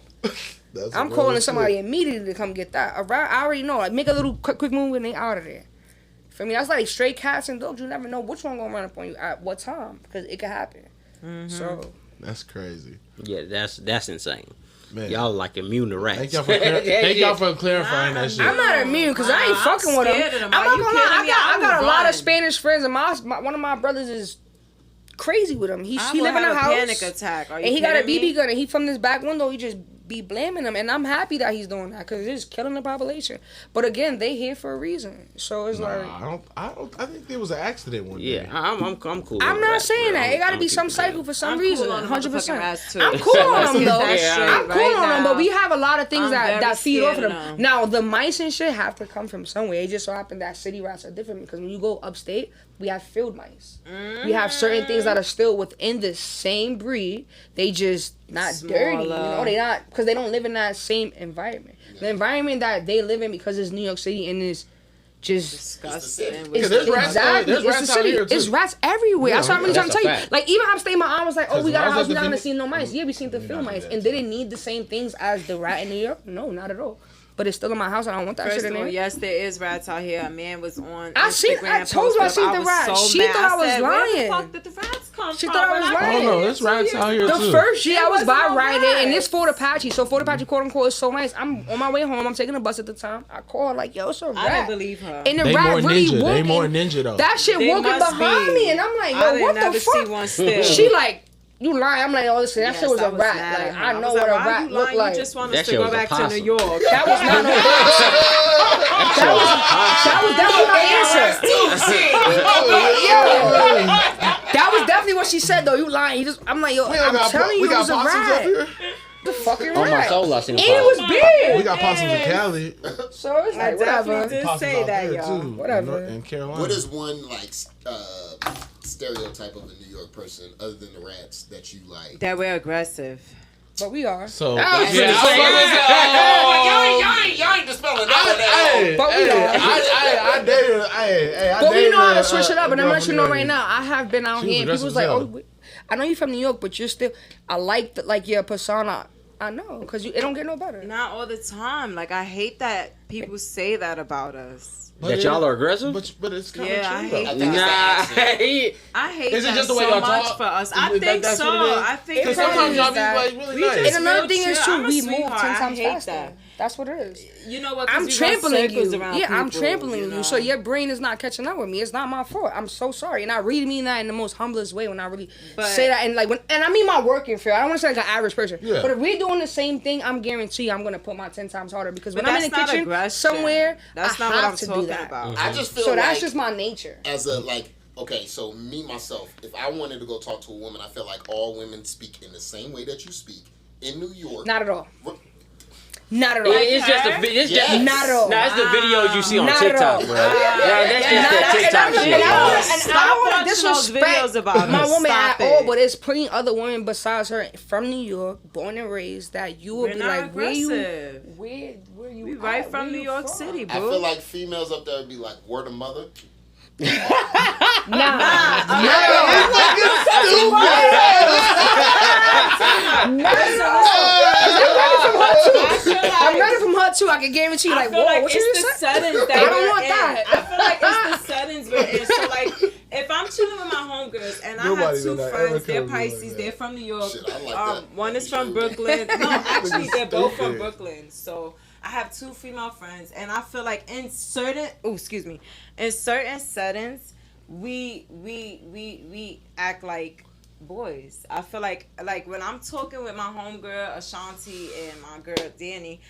That's I'm real calling shit. somebody immediately to come get that. A rat, I already know. Like make a little quick move and they out of there. For me, that's like stray cats and dogs. You never know which one gonna run up on you at what time because it could happen. So That's crazy. Yeah, that's insane. Man. Y'all like immune to rats. Thank y'all for, thank y'all for clarifying that shit. I'm not immune because I ain't I'm fucking with them. scared of them. I'm Are not you gonna lie. kidding me? I I got a would lot run. of Spanish friends, and one of my brothers is crazy with him. He I live would in a have house, panic attack. Are you and he got a kidding me? BB gun, and he from this back window. He just be blaming them, and I'm happy that he's doing that because it's killing the population. But again, they here for a reason, so it's like. I think there was an accident one day. Yeah, I'm cool. I'm with not rats, saying bro. that. It got to I'm be keep some it cycle real. for some I'm reason. cool on the 100%. motherfucking rats, too. I'm cool on Let's them get though. that straight I'm cool right on them, now. but we have a lot of things I'm that very feed off of scared them. of them. Now the mice and shit have to come from somewhere. It just so happened that city rats are different because when you go upstate, we have field mice. We have certain things that are still within the same breed. They just not dirty. You know, they not because they don't live in that same environment. The environment that they live in because it's New York City and it's just. Disgusting. Because there's rats out- there's It's rats the out city. here, too. It's rats everywhere. That's what I'm really trying that's to a tell you. fact. Like even upstate, my aunt was like, "Oh, we Because got a when I was house. at We the not gonna Vin- see no mice. Yeah, we seen the field mice. And did it need the same things as the rat in New York? No, not at all. But it's still in my house. And I don't want that First shit in of all, there. yes, there is rats out here. A man was on I seen- Instagram. I told you I posted seen up. the was rat. so She mad. thought I was said, Where lying. the fuck did the rats come She from? thought I was When lying. Oh no, there's rats out here The too. first year I was wasn't by no right there, and rats. it's Fort Apache. So Fort Apache, quote unquote, is so nice. I'm on my way home. I'm taking a bus at the time. I call her like, "Yo, it's a rat." I didn't believe her. And the They rat more really ninja. They walking. more ninja though. That shit They walking must behind be. me, and I'm like, I "Yo, didn't what the never fuck?" see one still. She like, "You lying?" I'm like, "Oh, listen, that Yes, shit was I a was rat. mad at Like, her. I was know like, what a why rat you look lying? like." You just want That us to shit go was a back to possum. New York. That was not no that was definitely my answer. That was definitely what she said though. You lying? You just I'm like, yo, I'm telling you, it was a rat. The fucking On my rat. soul, I seen And a it was possum. big. We got possums in Cali. So it's I like definitely whatever. did Possums say out that, there, y'all. too, Whatever. in Carolina. What is one like stereotype of a New York person other than the rats that you like? That we're aggressive. But we are. So That was yeah, Y'all ain't dispelling that But we are. I dated. I But we dated know how a- to switch it up, and I'm a gonna let you know girl right from now. I have been out She was here, and people's aggressive like, as "Oh, hell. wait, I know you're from New York, but you're still." I like your persona. I know, cause it don't get no better. Not all the time. Like I hate that people say that about us. That y'all are aggressive? But it's kind of Yeah, I true. hate though. I think Nah. it's the accent. I hate Is it that just the way so y'all much talk? for us. Is I it- think that's so. what it is? I think Because It sometimes y'all is be that. like really We nice. just- And another real thing is chill. too, I'm a we move 10 sweetheart. I times hate faster. that. That's what it is. You know what? 'Cause I'm we run trampling circles you. around Yeah, I'm people, trampling you. know? So your brain is not catching up with me. It's not my fault. I'm so sorry. And I really mean that in the most humblest way when I really But- say that. And like and I mean my working field. I don't want to say like an average person. Yeah. But if we're doing the same thing, I'm guarantee I'm gonna put my 10 times harder because when But I'm in the that's not kitchen aggression. somewhere, That's I not have what I'm to do talking that. about. I just feel So like that's just my nature. as a okay, so me myself, if I wanted to go talk to a woman, I feel like all women speak in the same way that you speak in New York. Not at all. Not at all. It's just the it's Yes. just Not at all. Nah, it's the videos you see on Not at TikTok, all. bro. Yeah, that's just that And TikTok I shit. don't bro. wanna Stop watching those disrespect videos about my us. woman Stop at all, it. but there's plenty other women besides her from New York, born and raised, that you will We're be not like, where aggressive. where you We at? right Where from New you York from? City, boo. I feel like females up there would be like, word of mother. too. I can guarantee you. I Like, feel whoa, like what you it's just the said? settings that I don't we're want in. that. I feel like it's the settings we're in. So like, if I'm chilling with my homegirls and I have Nobody two know that friends, ever they're comes like Pisces, that. they're from New York. Shit, I like that. One is from Sure. Brooklyn. No, actually, they're both from Stupid. Brooklyn. So I have two female friends, and I feel like in certain settings, we act like boys. I feel like when I'm talking with my homegirl Ashanti and my girl Danny,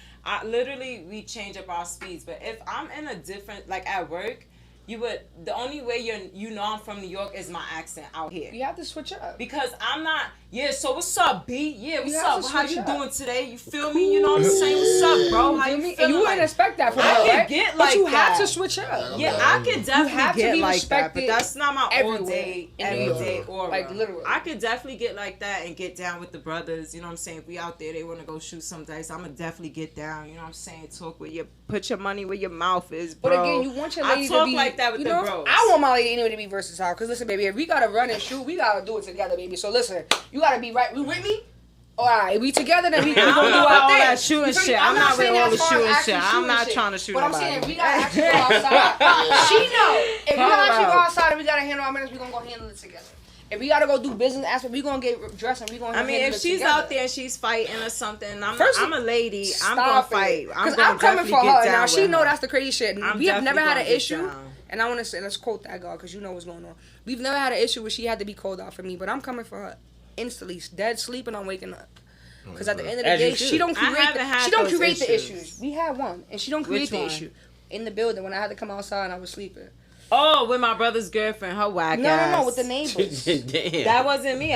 we change up our speeds. But if I'm in a different, like at work, the only way you know I'm from New York is my accent out here. You have to switch up. Because I'm not, so what's up, B? Yeah, what's You have up? to How switch you up. doing today? You feel me? You know what I'm saying? What's up, bro? How you me? feeling? And you wouldn't Like, expect that from I her, can right? get But like you that. have to switch up. Yeah, I could definitely have to get be like that, but respected that's not my all everywhere day, in New everyday York. aura. Like, literally. I could definitely get like that and get down with the brothers. You know what I'm saying? If we out there, they want to go shoot some dice, I'm gonna definitely get down. You know what I'm saying? Put your money where your mouth is, bro. But again, you want your lady I talk to be like that with you the know, bros. I want my lady anyway to be versatile. Cause listen, baby, if we gotta run and shoot, we gotta do it together, baby. So listen, you gotta be right. We with me? All right, we together, then we I gonna don't do know our all thing. that shooting You feel me? shit. I'm not with saying all as the far as shooting actually shit. I'm shooting not shit. trying to shoot But I'm nobody. saying if we gotta actually go outside, she know. If we gotta actually go Hello. outside and we gotta handle our business, we gonna go handle it together. If we gotta go do business aspect, we gonna get dressed and we gonna. I mean, handle if it she's together. out there and she's fighting or something, First, I'm a lady. I'm Stop gonna it. fight. Because gonna I'm coming for definitely her. get Now down she with know her. that's the crazy shit. I'm We have never definitely had an gonna get issue, down. and I want to say, let's quote that girl because you know what's going on. We've never had an issue where she had to be called out for me, but I'm coming for her instantly, dead sleeping, I'm waking up. Because at the end of the As you day, should. she don't I create. haven't had She don't those create the issues. issues. We had one, and she don't create Which the one? issue in the building when I had to come outside and I was sleeping. Oh, with my brother's girlfriend, her whack ass. No, with the neighbors. Damn. That wasn't me.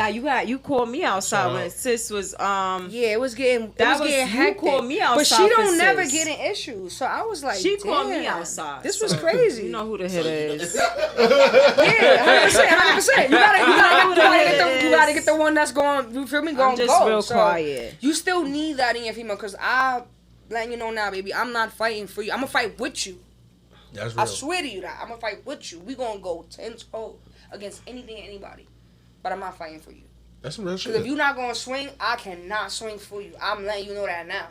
You called me outside So- when sis was Yeah, it was getting. That it was getting was- you hectic. called me but outside she for don't never sis. get in issues. So I was like, She called me damn, outside. This was so crazy. You know who the hitter is. Yeah, 100%. You gotta get the one that's going. You feel me? Going I'm just go. real So quiet. you still need that in your female, cause I letting you know now, baby. I'm not fighting for you. I'm gonna fight with you. That's real. I swear to you that I'm gonna fight with you. We gonna go 10-0 against anything and anybody, but I'm not fighting for you. That's some real Cause if shit. you're not gonna swing, I cannot swing for you. I'm letting you know that now.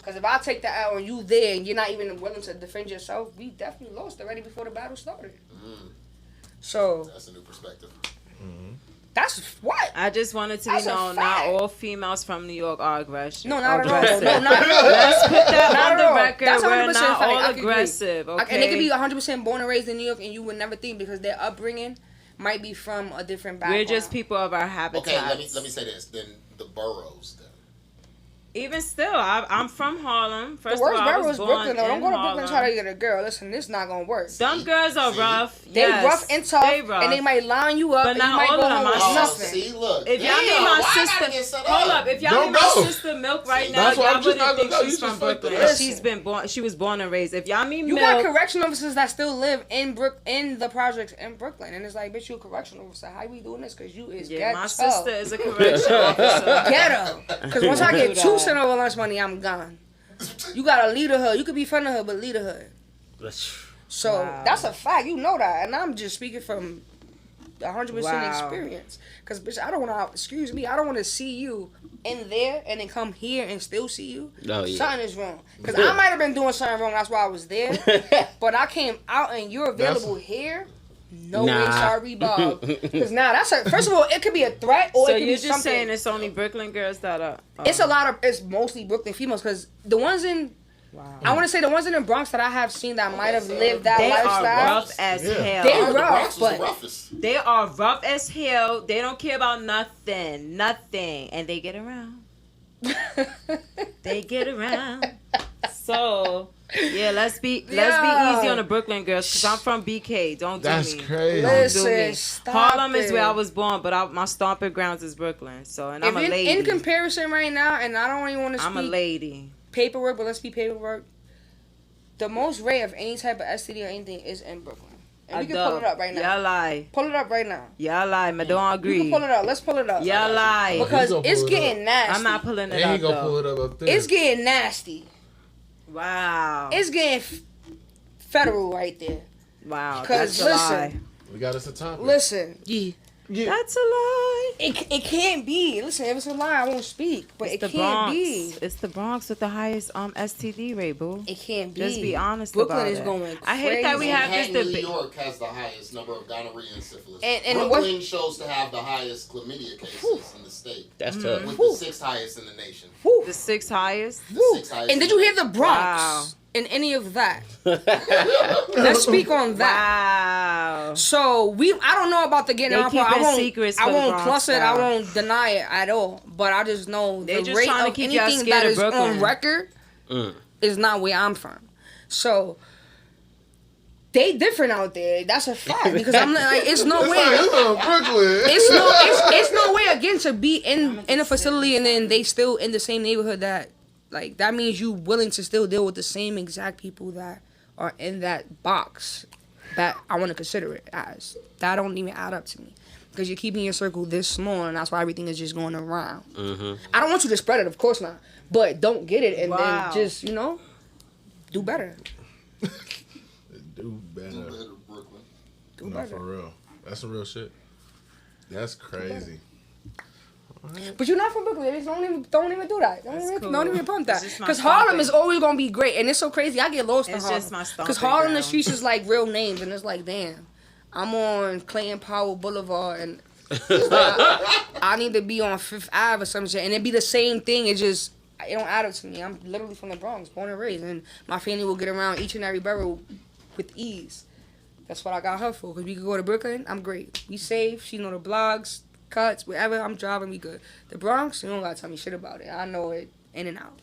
Cause if I take the L and you there and you're not even willing to defend yourself, we definitely lost already before the battle started. So That's a new perspective. that's what. I just wanted to be That's a known. fact. Not all females from New York are aggressive. No, not at all. aggressive. No, not at all. Let's put that Not on at the all. record. That's We're 100% not fact. all I can agree. aggressive. Okay. And they could be 100% born and raised in New York, and you would never think because their upbringing might be from a different background. We're just people of our habitats. Okay, let me say this. Then the boroughs. Then Even still, I'm from Harlem. The First worst of all, I borough was is born Brooklyn, though. Don't in go to Brooklyn and try Harlem. to get a girl. Listen, this not gonna work. Some girls are rough. They yes. rough and tough, They rough. and they might line you up, But and you not might all go of them home are with soft. nothing. see, look. If y'all Damn, meet my why I gotta sister, get set hold up. If y'all Don't meet my go. sister Milk right now, That's why I'm y'all just not wouldn't think gonna go. she's You from just fucked Brooklyn. it up. She's been born. She was born and raised. If y'all meet You Milk, got correction officers that still live in the projects in Brooklyn, and it's like, bitch, you a correction officer. How we doing this? Cause you is yeah, ghetto. my sister is a correction officer. Ghetto. Cause once I get Do 2 that. cents over lunch money, I'm gone. You gotta lead a hood. You could be friend of her, but lead a hood. So Wow. that's a fact. You know that, and I'm just speaking from 100% Wow. experience. Cause bitch, I don't want to. Excuse me, I don't want to see you in there and then come here and still see you. Oh, yeah. Something is wrong. Cause I might have been doing something wrong. That's why I was there. But I came out and you're available here. No way, Nah. sorry, Bob. Cause now that's first of all, it could be a threat or So it could you're be just something. saying it's only Brooklyn girls that are. It's mostly Brooklyn females. Cause the ones in Wow. I want to say the ones in the Bronx that I have seen that might have lived that They are lifestyle. rough as Yeah. hell. They The rough, Bronx was but the roughest. They are rough as hell. They don't care about nothing, and they get around. They get around. So yeah, let's be easy on the Brooklyn girls because I'm from BK. Don't do That's me. crazy. Listen, Do me. stop Harlem is it. where I was born, but my stomping grounds is Brooklyn. So and I'm a If lady. in comparison right now, and I don't even want to I'm a speak lady. paperwork, but let's be paperwork. The most rate of any type of STD or anything is in Brooklyn. And we can pull it up right now. Y'all lie. Pull it up right now. Y'all lie. I don't You agree. can pull it up. Let's pull it up. Y'all lie. Because He gonna it's pull it getting nasty. I'm not pulling it And he up gonna pull though. it up there. It's getting nasty. Wow. It's getting federal right there. Wow. Because That's a listen, lie. We got us a topic. listen. That's a lie. It can't be. Listen, if it's a lie, I won't speak. But It's it the can't Bronx. be. It's the Bronx with the highest STD rate, boo. It can't be. Just be honest Brooklyn about is it. going I hate that we crazy. have this Manhattan, New debate. York has the highest number of gonorrhea and syphilis. And Brooklyn shows to have the highest chlamydia cases in the state. That's tough. With the 6th highest in the nation. The 6th highest. The 6th highest. And did you hear the Bronx Wow. in any of that? Let's speak on that. Wow. So I don't know about the getting They out part. keeping I won't, secrets I for the won't Bronx plus it. now. I won't deny it at all. But I just know They the just rate trying to of keep y'all anything scared that of is Brooklyn. on record is not where I'm from. So they different out there. That's a fact because I'm like, it's no way. Brooklyn. It's no way again to be in a facility and then they still in the same neighborhood that like that means you willing to still deal with the same exact people that are in that box that I want to consider it as. That don't even add up to me. Because you're keeping your circle this small and that's why everything is just going around. I don't want you to spread it, of course not. But don't get it and Wow. then just, do better. Do better. Brooklyn. Do No, better. for real. That's some real shit. That's crazy. But you're not from Brooklyn. Just don't even do that. cool. Don't even pump that. It's just my Because Harlem stomping. is always gonna be great, and it's so crazy. I get lost in It's Harlem. just my stomping Because Harlem, the ground. streets is like real names, and it's like, damn, I'm on Clayton Powell Boulevard, and it's like, I need to be on Fifth Ave or some shit, and it be the same thing. It don't add up to me. I'm literally from the Bronx, born and raised, and my family will get around each and every borough with ease. That's what I got her for. Because we could go to Brooklyn, I'm great. We safe. She know the blogs, cuts, wherever I'm driving, we good. The Bronx, you don't gotta tell me shit about it. I know it in and out.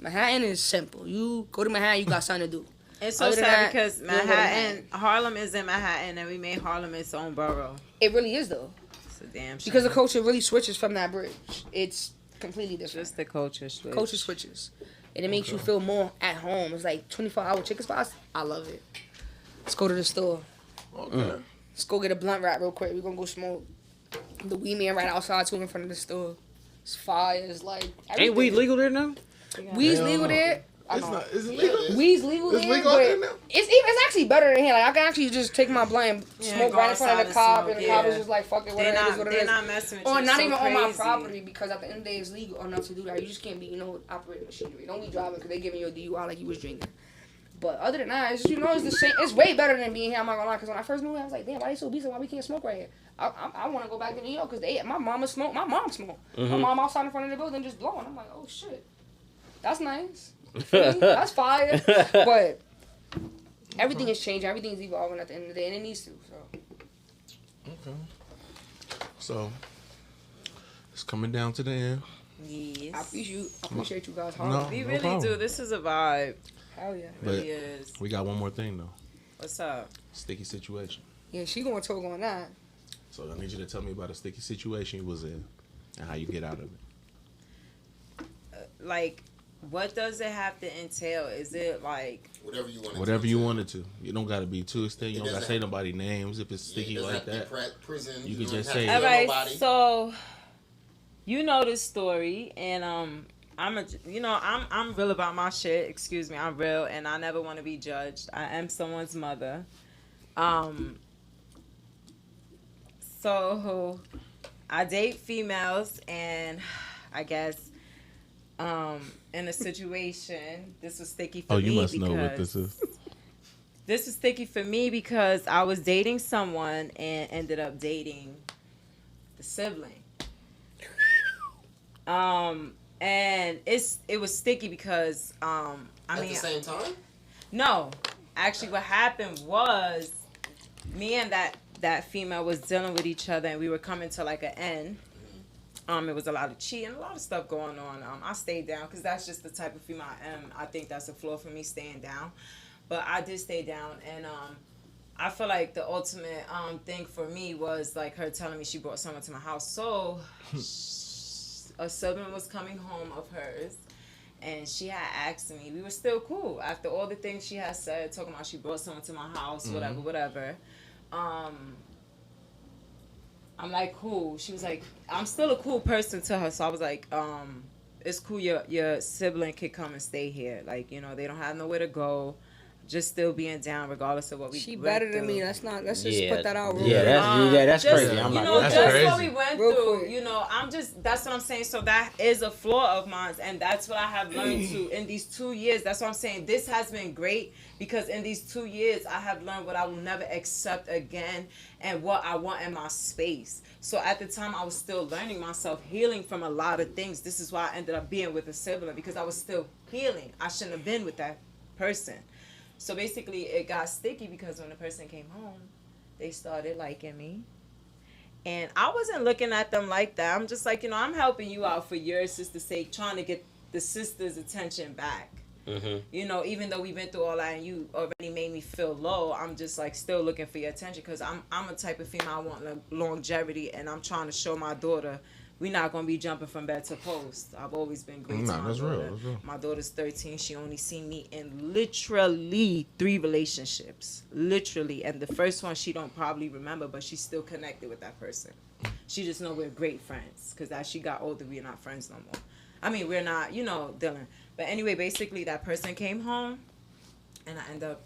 Manhattan is simple. You go to Manhattan, you got something to do. It's so Other than sad that, because you don't go to Manhattan, Harlem is in Manhattan, and we made Harlem its own borough. It really is though, It's a damn shame. because the culture really switches from that bridge. It's completely different. Just the culture switch. Culture switches, and it makes you feel more at home. It's like 24-hour chicken spots. I love it. Let's go to the store. Okay. Let's go get a blunt wrap real quick. We're gonna go smoke. The weed man right outside too in front of the store. It's fire. It's like Ain't weed legal there now? Weed's Hell legal no. there. It's not. Is it legal? Weed's legal It's there, legal out but there now? it's actually better than here. Like I can actually just take my blunt and Yeah, smoke go right in front of outside the cop, and and the smoke, cop is yeah. just like, fuck it, They're whatever it is, not, what it they're is. not messing with Or you. not So even on my crazy. property, because at the end of the day it's legal enough to do that. You just can't be, operating machinery. Don't be driving because they giving you a DUI like you was drinking. But other than that, it's it's the same. It's way better than being here. I'm not gonna lie. Because when I first moved, I was like, damn, why they so busy? Why we can't smoke right here? I want to go back to New York because my mama smoked. My mom smoked. My mom outside in front of the building just blowing. I'm like, oh shit, that's nice. That's fire. But everything is changing. Everything is evolving at the end of the day, and it needs to. So Okay. So it's coming down to the end. Yes. I appreciate you guys hard. No. We really problem. do. This is a vibe. Hell yeah. But Really is. we got one more thing though. What's up? Sticky situation. Yeah, she gonna talk on that. So I need you to tell me about a sticky situation you was in and how you get out of it. Like, what does it have to entail? Is it like, Whatever you want. Whatever you wanted to. You don't got to be too extended. You It don't got to doesn't say nobody names if it's sticky like that. Prison. You could don't just have to say kill all right, nobody. so you know this story, and I'm real about my shit. Excuse me, I'm real, and I never want to be judged. I am someone's mother. So I date females, and I guess in a situation, this was sticky for me. Oh, you must because know what this is. This was sticky for me because I was dating someone and ended up dating the sibling. And it was sticky because At the same time. no, actually what happened was me and that female was dealing with each other, and we were coming to like an end. It was a lot of cheating, a lot of stuff going on. I stayed down because that's just the type of female I am. I think that's a flaw for me, staying down. But I did stay down, and I feel like the ultimate thing for me was like her telling me she brought someone to my house. So a sibling was coming home of hers, and she had asked me. We were still cool after all the things she had said, talking about she brought someone to my house, whatever. I'm like, cool. She was like, I'm still a cool person to her. So I was like, it's cool. Your sibling could come and stay here. Like, they don't have nowhere to go. just still being down regardless of what we She went better than through. me. Let's just Yeah. put that out. Real Yeah, quick. that's Just, crazy. I'm you not know, that's that's crazy. what we went Real through. quick. You know, that's what I'm saying. So that is a flaw of mine, and that's what I have learned to in these 2 years. That's what I'm saying. This has been great because in these 2 years, I have learned what I will never accept again and what I want in my space. So at the time, I was still learning myself, healing from a lot of things. This is why I ended up being with a sibling because I was still healing. I shouldn't have been with that person. So basically, it got sticky because when the person came home, they started liking me. And I wasn't looking at them like that. I'm just like, you know, I'm helping you out for your sister's sake, trying to get the sister's attention back. Mm-hmm. You know, even though we went through all that and you already made me feel low, I'm just like still looking for your attention because I'm a type of female I want longevity, and I'm trying to show my daughter we're not gonna be jumping from bed to post. I've always been great to my that's daughter. real. That's real. My daughter's 13. She only seen me in literally 3 relationships, literally, and the first one she don't probably remember, but she's still connected with that person. She just know we're great friends because as she got older, we're not friends no more. I mean, we're not, you know, Dylan. But anyway, basically, that person came home, and I end up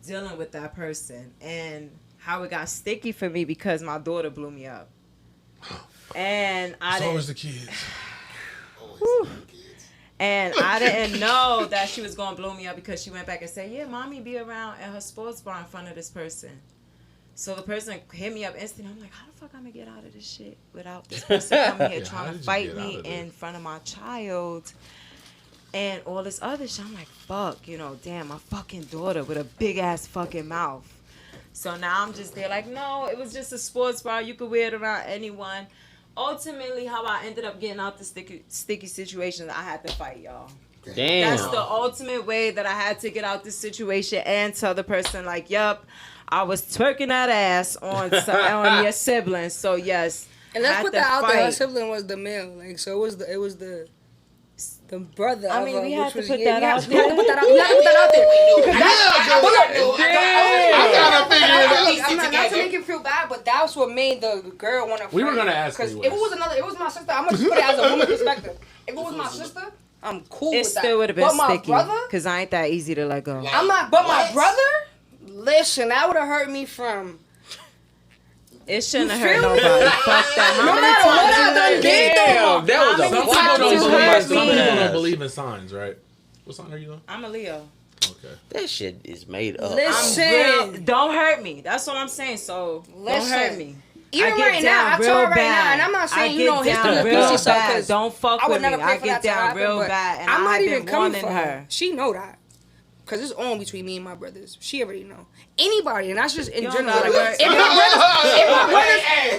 dealing with that person, and how it got sticky for me because my daughter blew me up. And I It's didn't, always the kids. and I didn't know that she was gonna blow me up because she went back and said, "Yeah, mommy be around at her sports bar in front of this person." So the person hit me up instantly. I'm like, "How the fuck I'm gonna get out of this shit without this person coming here Yeah, how trying did to you fight get out me of this? in front of my child?" And all this other shit. I'm like, "Fuck, you know, damn, my fucking daughter with a big ass fucking mouth." So now I'm just there like, no, it was just a sports bar. You could wear it around anyone. Ultimately, how I ended up getting out the sticky situation, I had to fight, y'all. Damn. That's the ultimate way that I had to get out this situation and tell the person, like, yup, I was twerking that ass on your siblings. So, yes. And let's had put to that out there. Her fight. sibling was the male, like so. It was the brother. I mean, of her, we had which to was, put yeah, that we had out to- we had to there. put that out. We had to put that out there. Because I gotta figure it out. I'm not to make you feel bad, but that's what made the girl want to. We were gonna ask because you if it was. was it was my sister. I'm gonna just put it as a woman perspective. If it was my sister, I'm cool It with that. still would have been but my sticky. brother, Because I ain't that easy to let go. I'm not. But my What? brother, listen, that would have hurt me from. It shouldn't have You hurt feel me? nobody. Fuck that. How No many matter what times I you done heard did, me? Damn, that was How a many fucking times Some you people heard some people me? don't believe in signs, right? What sign are you on? I'm a Leo. Okay. That shit is made up. Listen. Don't hurt me. That's what I'm saying. So don't Listen. hurt me. Even I get right now, down I real tell her right bad. now, and I'm not saying, I you know, get history down of real PC bad. because Don't fuck I would with me. never pray I for get that to down happen, real but bad, and I'm I not have even been coming warning for her. She know that. Cause it's on between me and my brothers. She already know. Anybody, and that's just in You don't general. gotta Like,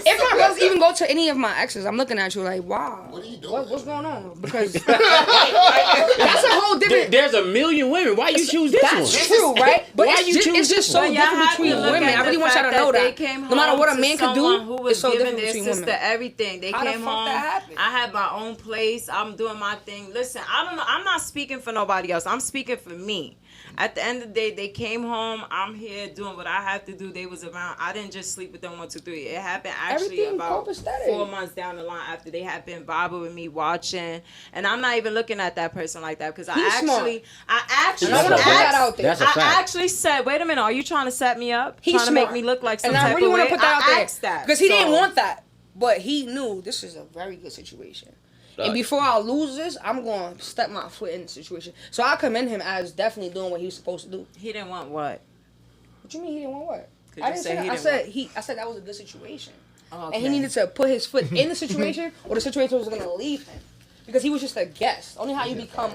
if my brothers even go to any of my exes, I'm looking at you like, wow. What are you doing? What's going on? Because that's a whole different. There's a million women. Why you choose this one? That's true, right? But Why it's you just, choose it's just this so one? But y'all different have to between look women. at I really the want y'all to fact know that they that. came No matter home what a to man could someone do, who it's was so giving different their between sister women. everything. They How the came fuck home. that happened? I had my own place. I'm doing my thing. Listen, I don't know. I'm not speaking for nobody else. I'm speaking for me. At the end of the day, they came home. I'm here doing what I have to do. They was around. I didn't just sleep with them 1, 2, 3. It happened actually Everything about copacetic. 4 months down the line after they had been bothering me, watching. And I'm not even looking at that person like that because I He's smart. actually And I want to put that out there. That's a I fact. actually said, wait a minute, are you trying to set me up? He's trying to make smart. me look like some And I type really of want way? to put that I out asked there that. because he didn't So- want that, but he knew this is a very good situation. And before I lose this, I'm going to step my foot in the situation. So I commend him as definitely doing what he was supposed to do. He didn't want what? What you mean he didn't want what? Could I you didn't say say that. he I didn't said want- I said that was a good situation. Oh, And he needed to put his foot in the situation, or the situation was going to leave him. Because he was just a guest. Only how you become,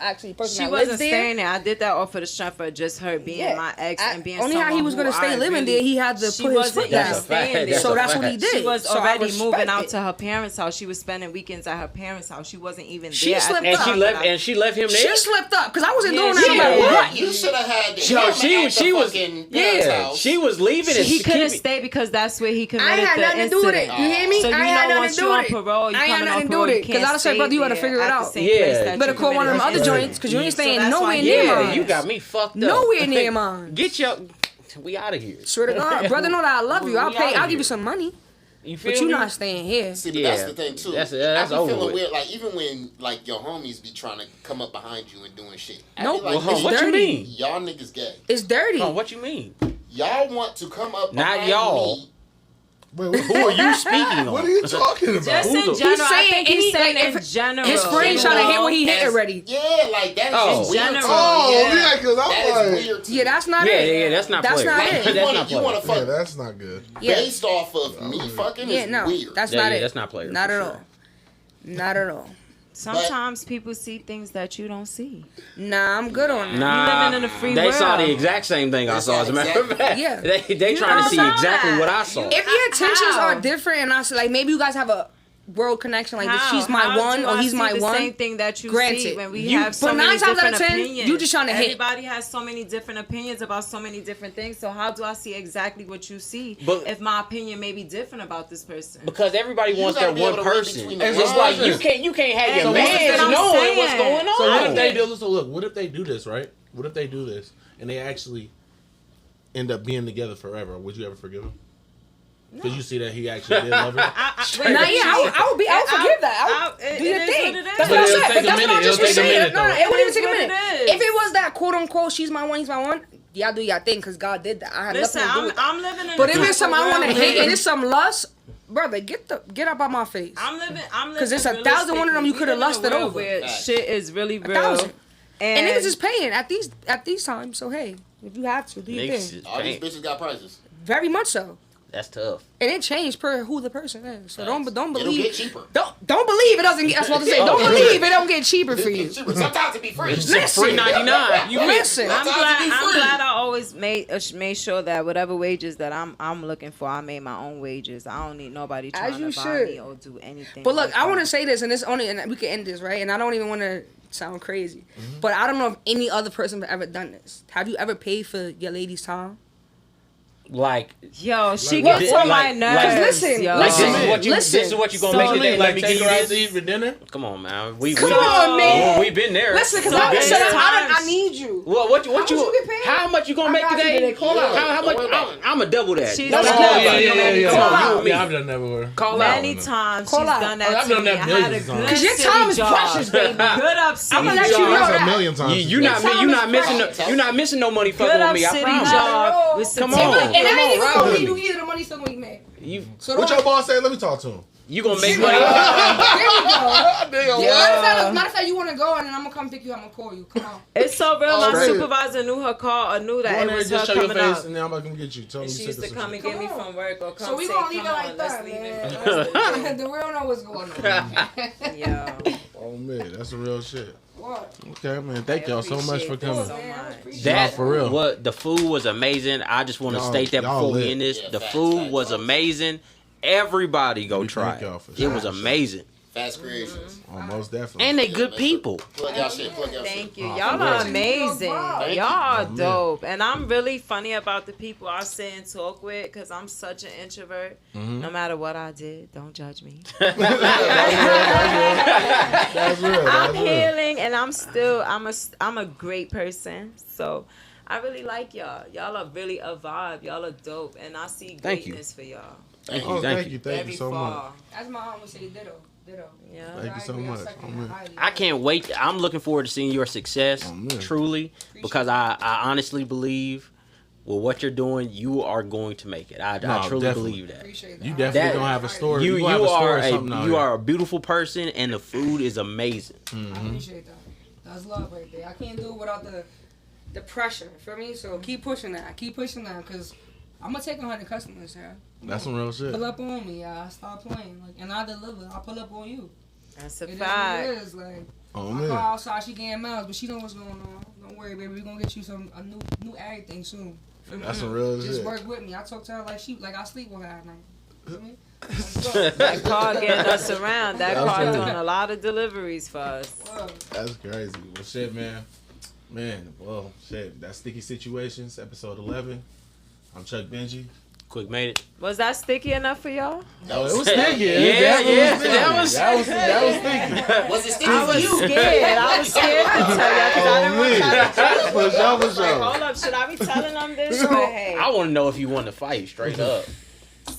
actually a person She that wasn't lives there. staying there. I did that off of the strength of just her being my ex and being only how he someone was who gonna stay I living really- there, he had to she put his wasn't foot even down. That's a fact. staying there. So that's a what he fact. did. She was So I already respect moving out it. to her parents' house. She was spending weekends at her parents' house. She wasn't even there. She at slipped the And up. she time left. that I- And she left him She there. slipped up because I wasn't Yeah, doing that she no matter did. what. You should have had Yo, him she at was. the She was. fucking parents' Yeah, house. she was leaving. And He couldn't keeping- stay because that's where he I committed ain't had the nothing to do with incident. it. You hear me? So you I ain't know had nothing once to you do on with it. parole, you I ain't had coming nothing on to do parole, with you it. Because can't I said, stay brother, you gotta there figure it at the out. same Yeah. place that Better you call one of them committed other the joints because you ain't So staying that's why nowhere he near did. Yeah, mine. you got me fucked up. Nowhere near mine. Get your. We out of here. Swear to God, brother, know that I love you. We I'll outta pay. I'll here. give you some money. You feel But you're me? not staying here. See, but Yeah. that's the thing too. That's I be over feeling with. weird, like even when like your homies be trying to come up behind you and doing shit. I be Nope. like, Well, nigga, what you dirty. mean? Y'all niggas gay. It's dirty. Oh, what you mean? Y'all want to come up Not behind y'all. me. Wait, Who are you speaking on? what are you talking about? Just Who's in the- general, I saying think he's any- saying like, in general. His friend trying to hit what he hit As- already. Yeah, like that is Oh. just weird. General. Oh, Yeah. yeah, because That I'm is like, weird to Yeah, me. that's not Yeah, it. that's not That's player. not Like, it. you That's wanna not you wanna player. yeah, fuck that's not good. Yeah. based off of me fucking Yeah, is no, weird. that's Yeah, not yeah, it. that's not player, Not for at sure. all. Not at all. Sometimes people see things that you don't see. Nah, I'm good on that. Nah, living in a free they saw world. the exact same thing I They saw. As a saw matter of exactly- fact, Yeah. they You trying to don't see know exactly that. what I saw. If your intentions How? are different and I say like maybe you guys have a world connection, like How? she's my How one do or I he's see my the one. Same thing that you see Granted. when we You- have so but many 9 times out of different 10, opinions. you just trying to hit. Everybody has so many different opinions about so many different things. So how do I see exactly what you see But- if my opinion may be different about this person? Because everybody wants gotta their be one able to read person. between the It's just like lines. you can't have And your what's man what I'm knowing what's saying? going on. So what if they I- do? So look, what if they do this, right? What if they do this and they actually end up being together forever? Would you ever forgive him? Because you see that he actually did love her. Nah, yeah, I would forgive that. Do your it is thing. what it is. That's But what I it'll said. take But a that's what I minute. just It'll was take a saying. minute, No, though. it wouldn't even take a It is minute. what it is. If it was that quote unquote, she's my one, he's my one. Y'all do y'all thing because God did that. I had Listen, nothing to do with that. I'm living in But a if it's some I different want to world, hate man. and it's some lust, brother, get up out my face. I'm living 'Cause it's 1,000 one of them you realistically. coulda We live in a lusted world over. Where Facts. shit is really real. 1,000. And niggas is paying at these times. So hey, if you have to, do your Niggas thing. is All these paying. bitches got prices. Very much so. That's tough. And it changed per who the person is. So don't It'll believe. get cheaper. Don't believe it doesn't get. That's what I'm saying. Don't believe it don't get cheaper for you. Cheaper. Sometimes it be free. It's free 99. You Listen. I'm Sometimes it be free. glad I always made sure that whatever wages that I'm looking for, I made my own wages. I don't need nobody trying you to buy should. me or do anything. But look, like I want that. to say this, and this only, and we can end this right. And I don't even want to sound crazy, but I don't know if any other person have ever done this. Have you ever paid for your lady's time? Like, Yo, she Like, gets what? on my Like, nerves. listen, yo. like this Listen, is what you listen. this is what you gonna So make today. lit. Let me take give her you out this. to eat for dinner. Come on, man. We Come on, man. We've been there. Listen, because So I many said times. I need you. Well, what much you get paid? how much you gonna I make got you today? today. Call out. How much? Don't worry about it. I'm gonna double that. She's Don't done worry that. about it. Call Come on, out. you and me. Yeah, I've done that before. Call out. Many times Call she's out. done that I've to done me. that I had a millions of good times. 'Cause your city time is job. precious, baby. Good up city I'ma let you job. know That's that. a million times. You're not missing no money Good fucking with up me. I city promise. job. With Come certificate. on. And I ain't even Come gonna on, leave you Rodney. either. The money's still gonna be made. You So What don't. your boss say? Let me talk to him. you gonna make There we money? go. Nigga, Matter of fact, you want to go and then I'm gonna come pick you up. I'm gonna call you. Come on. It's so real. My Straight. supervisor knew her call or knew Go that in it there was and just her show your coming face, out. and then I'm about to come get you. Tell me And you she sick used or to some come shit. and get me Come on. from work or come So we say, gonna leave come it like on, let's that, leave man. it. The real know what's going on. Yo. Oh man, that's the real shit. What? Okay, man. Thank y'all so much for Appreciate coming. this so Man, I much. appreciate That Nah, for real. What the food was amazing. I just want to Y'all- state that y'all before we lit. end this. Yeah, The facts, food facts. was amazing. Everybody go We try thank y'all it. for It sure. was amazing. Fast creations. Oh, most definitely. And they Yeah, good man, people. Plug y'all shit. Plug y'all shit. Thank you. Oh, Y'all for are real. amazing. Thank Y'all are you. Oh, dope. And I'm really funny about the people I sit and talk with because I'm such an introvert. Mm-hmm. No matter what I did, don't judge me. That's real. I'm That's real. healing and I'm a great person. So I really like y'all. Y'all are really a vibe. Y'all are dope. And I see Thank you. greatness for y'all. Thank Oh, you. thank you Very so much. far. That's my mom would say ditto. Ditto. Yeah. Thank you so I agree. I much. second Oh, that man. highly. I can't wait. I'm looking forward to seeing your success, Oh, man. truly, because I honestly believe with what you're doing, you are going to make it. I No, truly definitely. believe that. Appreciate that. You definitely That- gonna have a story. You gonna have a story are or something out you here. are a beautiful person, and the food is amazing. Mm-hmm. I appreciate that. That's love right there. I can't do it without the pressure. Feel me? So keep pushing that. Keep pushing that because I'm gonna take 100 customers here. That's some real shit. Pull up on me, yeah. I start playing, like, and I deliver. I pull up on you. That's a It is fact. what it is. Like, Oh I call man. outside, she getting miles, but she know what's going on. Don't worry, baby. We gonna get you a new everything soon. Feel me? That's some real Just shit. work with me. I talk to her like I sleep with her at night. Feel me? That car getting us around. That That's car right. doing a lot of deliveries for us. Whoa. That's crazy. Well, shit, man. Man, well, shit. That's Sticky Situations, episode 11. I'm Chuck Benji. Quick made it. Was that sticky enough for y'all? Oh, it was sticky. Yeah, yeah, That was sticky. Was it sticky I for was you? scared. I was scared to tell y'all because I didn't want y'all to judge me. For sure, I for was like, sure. hold up, should I be telling them this? But hey, I want to know if you won the fight straight up.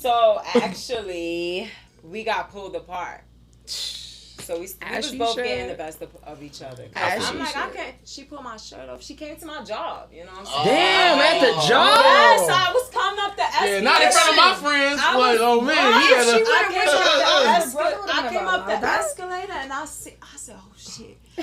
So actually, we got pulled apart. So we was both getting the best of each other. I'm like, I can't. She pulled my shirt off. She came to my job. You know what I'm saying? Damn, at the job. Yes, I was coming up the escalator. Yeah, not in front of my friends. Like, oh man, I came up the escalator and I said, oh shit. I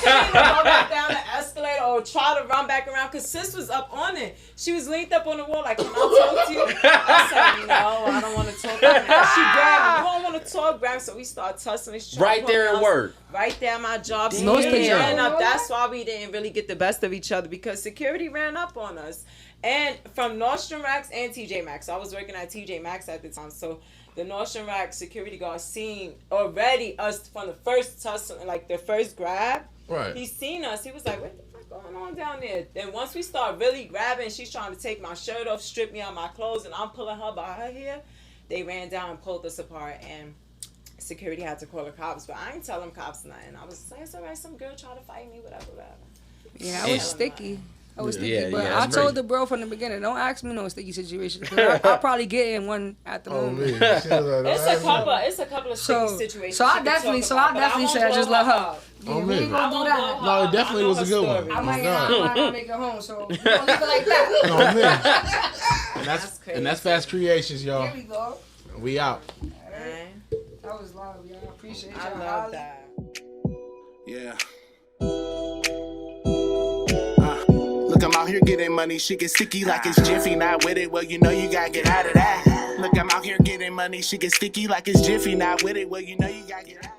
couldn't even run back down the escalator or try to run back around because sis was up on it. She was leaned up on the wall like, can I talk to you? I said, no, I don't want to talk. She grabbed me. You don't want to talk, grab. So we started tussling. Right there at work. Right there at my job. So we ran up. That's why we didn't really get the best of each other because security ran up on us. And from Nordstrom Racks and TJ Maxx. I was working at TJ Maxx at the time. So the Nordstrom Rack security guard seen already us from the first tussle, like the first grab. Right. He seen us. He was like, what the fuck going on down there? Then once we start really grabbing, she's trying to take my shirt off, strip me out my clothes, and I'm pulling her by her hair. They ran down and pulled us apart, and security had to call the cops. But I ain't tell them cops nothing. I was like, it's all right, some girl tried to fight me, whatever. Yeah, I was sticky. I was sticky, Yeah, but yeah, I that's told crazy. the bro from the beginning, don't ask me no sticky situation. I'll probably get in one at the moment. It's a couple of sticky situations. So I definitely said just let her. Oh, We ain't gonna do that. No, it definitely was a good one. I might not make it home, so we gonna leave it like that. Oh man. And that's Fast Creations, y'all. Here we go. We out. Man, That was love, y'all. Appreciate y'all. I love that. Yeah. Look, I'm out here getting money. She get sticky like it's Jiffy. Not with it, well, you know you gotta get out of that. Look, I'm out here getting money. She get sticky like it's Jiffy. Not with it, well, you know you gotta get out of that.